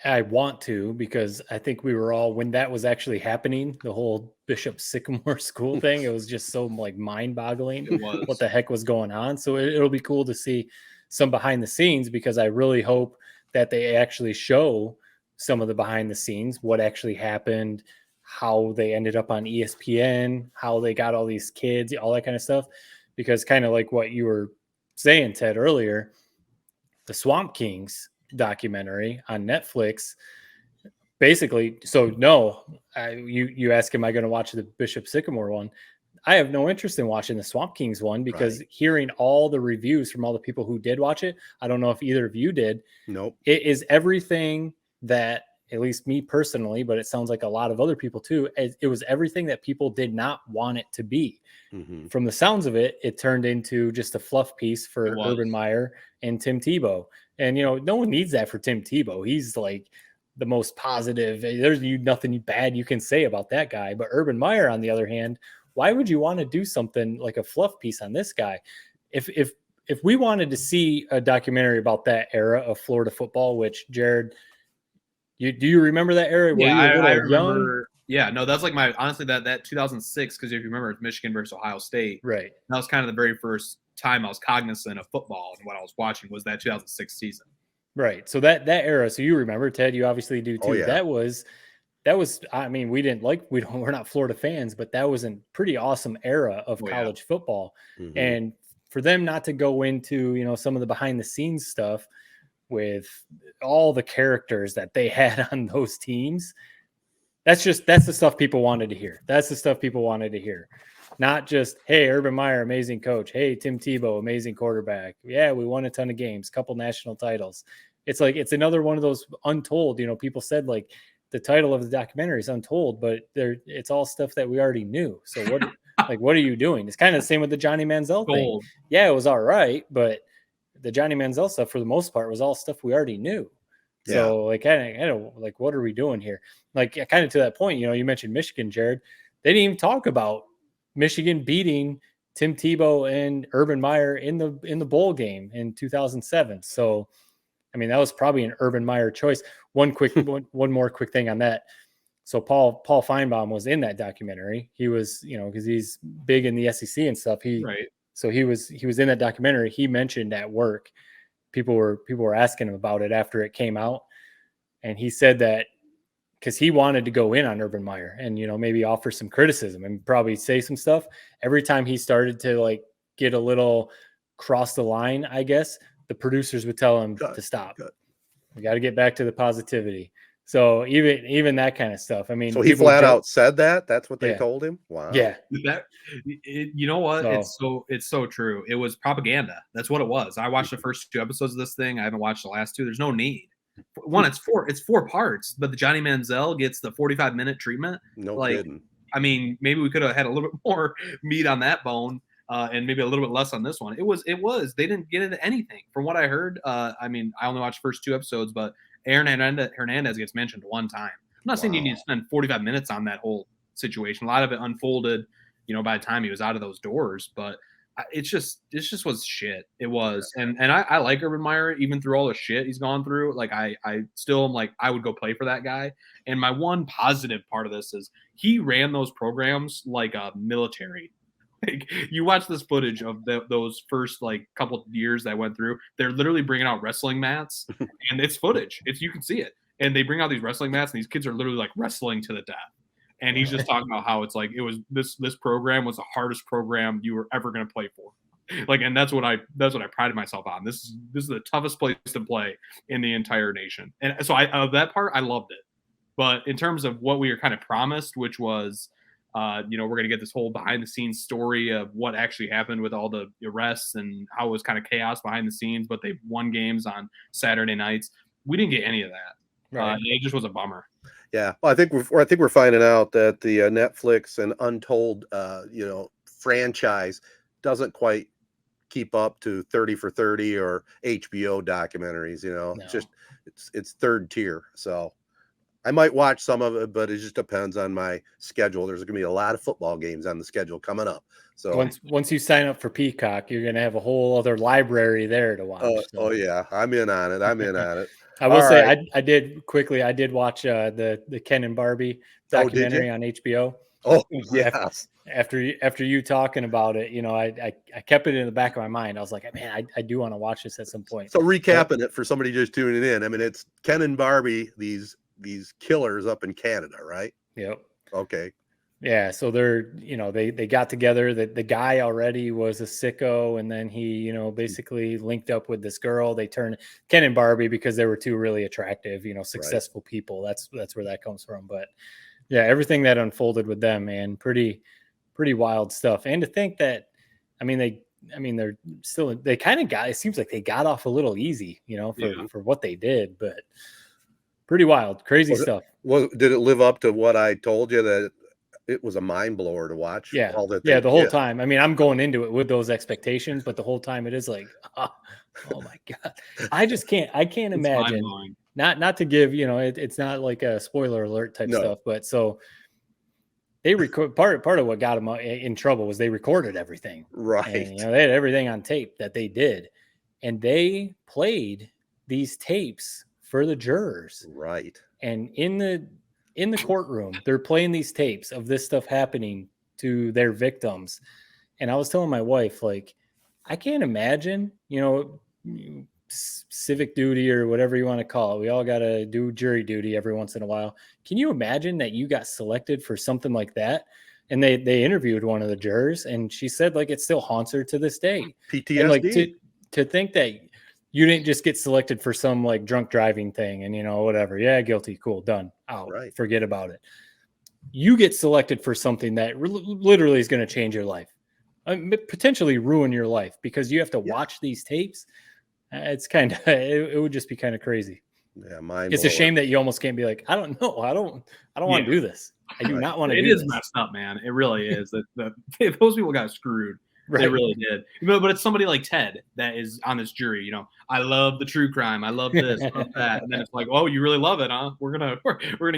I want to, because I think we were all, when that was actually happening, the whole Bishop Sycamore school thing, it was just so mind boggling what the heck was going on. So it'll be cool to see some behind the scenes, because I really hope that they actually show some of the behind the scenes, what actually happened, how they ended up on ESPN, how they got all these kids, all that kind of stuff. Because kind of like what you were saying, Ted, earlier, the Swamp Kings documentary on Netflix, basically. So no, you ask, am I going to watch the Bishop Sycamore one? I have no interest in watching the Swamp Kings one, because hearing all the reviews from all the people who did watch it, I don't know if either of you did. Nope. It is everything that, at least me personally, but it sounds like a lot of other people too, it was everything that people did not want it to be. From the sounds of it, it turned into just a fluff piece for Urban Meyer and Tim Tebow. And, no one needs that for Tim Tebow. He's like the most positive. There's nothing bad you can say about that guy. But Urban Meyer, on the other hand, why would you want to do something like a fluff piece on this guy? If we wanted to see a documentary about that era of Florida football, which, Jared, do you remember that era? Yeah, I remember. Yeah, no, that's like honestly that 2006, because if you remember, it's Michigan versus Ohio State. Right. That was kind of the very first time I was cognizant of football, and what I was watching was that 2006 season. Right. So that era. So you remember, Ted? You obviously do too. Oh, yeah. That was. I mean, we're not Florida fans, but that was a pretty awesome era of college football. And for them not to go into some of the behind the scenes stuff with all the characters that they had on those teams. That's the stuff people wanted to hear. That's the stuff people wanted to hear. Not just, hey, Urban Meyer, amazing coach. Hey, Tim Tebow, amazing quarterback. Yeah, we won a ton of games, couple national titles. It's like, it's another one of those untold, people said like the title of the documentary is Untold, but it's all stuff that we already knew. So what are you doing? It's kind of the same with the Johnny Manziel thing. Yeah, it was all right, but the Johnny Manziel stuff for the most part was all stuff we already knew. So I don't like, what are we doing here? Like, kind of to that point, you mentioned Michigan, Jared. They didn't even talk about Michigan beating Tim Tebow and Urban Meyer in the bowl game in 2007. So, I mean, that was probably an Urban Meyer choice. One more quick thing on that. So Paul Feinbaum was in that documentary. He was, because he's big in the SEC and stuff. So he was in that documentary. He mentioned at work, people were asking him about it after it came out, and he said that because he wanted to go in on Urban Meyer and maybe offer some criticism and probably say some stuff. Every time he started to like get a little cross the line, I guess the producers would tell him to stop. We got to get back to the positivity. So even that kind of stuff. I mean, so he flat out said that. That's what they told him. Wow. Yeah. You know what? So, it's so true. It was propaganda. That's what it was. I watched the first 2 episodes of this thing. I haven't watched the last 2. There's no need. One, it's 4 parts, but the Johnny Manziel gets the 45-minute treatment. No kidding. I mean, maybe we could have had a little bit more meat on that bone, and maybe a little bit less on this one. It was. They didn't get into anything. From what I heard, I mean, I only watched the first 2 episodes, but Aaron Hernandez gets mentioned one time. I'm not saying you need to spend 45 minutes on that whole situation. A lot of it unfolded, by the time he was out of those doors, but it just was shit. It was. And I like Urban Meyer, even through all the shit he's gone through. Like I still am like, I would go play for that guy. And my one positive part of this is he ran those programs like a military. Like you watch this footage of those first like couple of years that I went through, they're literally bringing out wrestling mats and it's footage. You can see it. And they bring out these wrestling mats and these kids are literally like wrestling to the death. And he's just talking about how it's like, it was this program was the hardest program you were ever going to play for. Like, and that's what I prided myself on. This is the toughest place to play in the entire nation. And so of that part, I loved it. But in terms of what we were kind of promised, which was, we're going to get this whole behind the scenes story of what actually happened with all the arrests and how it was kind of chaos behind the scenes, but they won games on Saturday nights. We didn't get any of that. Right. It just was a bummer. Yeah, well, I think we're finding out that the Netflix and Untold, franchise doesn't quite keep up to 30 for 30 or HBO documentaries. No. It's third tier. So I might watch some of it, but it just depends on my schedule. There's going to be a lot of football games on the schedule coming up. So once you sign up for Peacock, you're going to have a whole other library there to watch. Oh yeah, I'm in on it. I will say I did watch the Ken and Barbie documentary on HBO. Oh yes. After you talking about it, I kept it in the back of my mind. I was like, man, I do want to watch this at some point. So recapping it for somebody just tuning in, I mean, it's Ken and Barbie, these killers up in Canada, right? Yep. Okay. Yeah, so they're, they got together. The guy already was a sicko, and then he, basically linked up with this girl. They turned Ken and Barbie because they were two really attractive, successful people. That's where that comes from. But yeah, everything that unfolded with them, man, pretty wild stuff. And to think that, they're still, they kind of got, it seems like they got off a little easy, for what they did, but pretty wild, crazy stuff. Did it live up to what I told you that it was a mind blower to watch? Yeah. The whole time. I mean, I'm going into it with those expectations, but the whole time it is like, oh my God. I can't imagine. Not to give, it's not like a spoiler alert type stuff, but so they record part of what got them in trouble was they recorded everything. Right. And, they had everything on tape that they did. And they played these tapes for the jurors. Right. And in the courtroom, they're playing these tapes of this stuff happening to their victims. And I was telling my wife, like, I can't imagine, civic duty or whatever you want to call it. We all got to do jury duty every once in a while. Can you imagine that you got selected for something like that? And they interviewed one of the jurors, and she said, like, it still haunts her to this day. PTSD. And, like, to think that you didn't just get selected for some like drunk driving thing and, whatever. Yeah, guilty. Cool. Done. Out. Right. Forget about it. You get selected for something that literally is going to change your life, potentially ruin your life because you have to watch these tapes. It's kind of, it would just be kind of crazy. Yeah. It's a shame that you almost can't be like, I don't know. I don't want to do this. I do not want to do this. It is messed up, man. It really is. That those people got screwed. Right. They really did. But it's somebody like Ted that is on this jury. I love the true crime. I love this, I love that. And then it's like, oh, you really love it, huh? We're gonna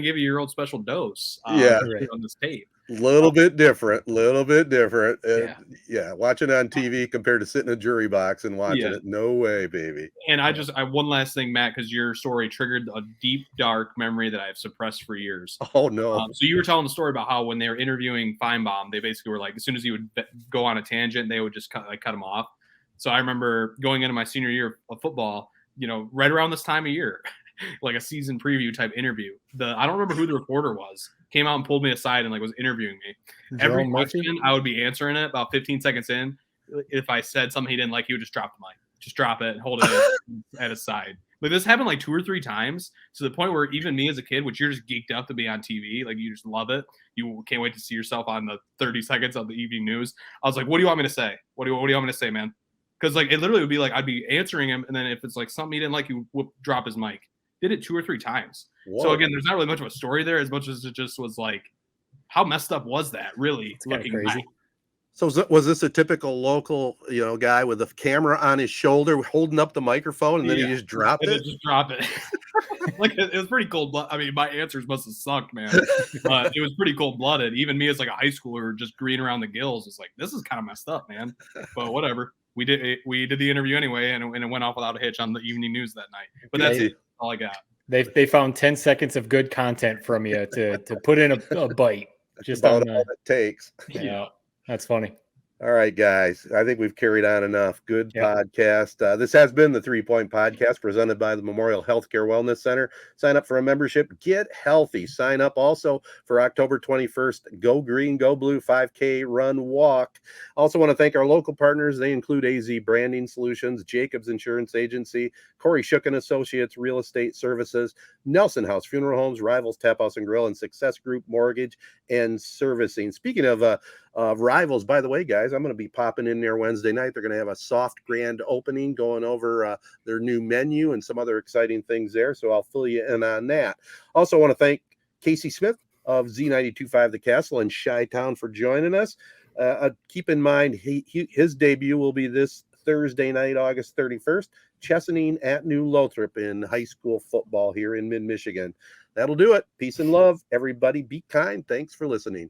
give you your own special dose. On this tape. Little bit different. Yeah. Yeah, watching on TV compared to sitting in a jury box and watching Yeah. it. No way, baby. And I one last thing, Matt, because your story triggered a deep, dark memory that I've suppressed for years. Oh no. So you were telling the story about how when they were interviewing Feinbaum, they basically were like, as soon as he would go on a tangent, they would just cut him off. So I remember going into my senior year of football, right around this time of year, like a season preview type interview. I don't remember who the reporter was, came out and pulled me aside and was interviewing me. Every question I would be answering it about 15 seconds in. If I said something he didn't like, he would just drop the mic, just drop it and hold it at his side. Like this happened like 2 or 3 times to the point where even me as a kid, which you're just geeked up to be on TV, like you just love it. You can't wait to see yourself on the 30 seconds of the evening news. I was like, what do you want me to say? What do you want me to say, man? Because it literally would be like I'd be answering him, and then if it's something he didn't like, he would drop his mic. Did it 2 or 3 times. Whoa. So again, there's not really much of a story there, as much as it just was how messed up was that? Really, it's looking crazy. Back. So was this a typical local, guy with a camera on his shoulder holding up the microphone, and then he just dropped it? Just drop it. It was pretty cold blooded. I mean, my answers must have sucked, man. It was pretty cold blooded. Even me as a high schooler, just green around the gills, was this is kind of messed up, man. But whatever. We did the interview anyway, and it went off without a hitch on the evening news that night. But that's all I got. They found 10 seconds of good content from you to put in a bite. Just about all it takes. Yeah, that's funny. All right, guys. I think we've carried on enough. Good podcast. This has been the 3 Point Podcast presented by the Memorial Healthcare Wellness Center. Sign up for a membership. Get healthy. Sign up also for October 21st. Go Green, Go Blue 5K Run Walk. Also want to thank our local partners. They include AZee Branding Solutions, Jacobs Insurance Agency, Kori Shook and Associates Real Estate Services, Nelson House Funeral Homes, Rivals Taphouse and Grille, and Success Group Mortgage and Servicing. Speaking of Rivals, by the way, guys, I'm going to be popping in there Wednesday night. They're going to have a soft grand opening, going over their new menu and some other exciting things there. So I'll fill you in on that. Also want to thank Casey Smith of Z92.5 The Castle in Shiatown for joining us. Keep in mind, his debut will be this Thursday night, August 31st, Chesaning at New Lothrop in high school football here in mid-Michigan. That'll do it. Peace and love. Everybody be kind. Thanks for listening.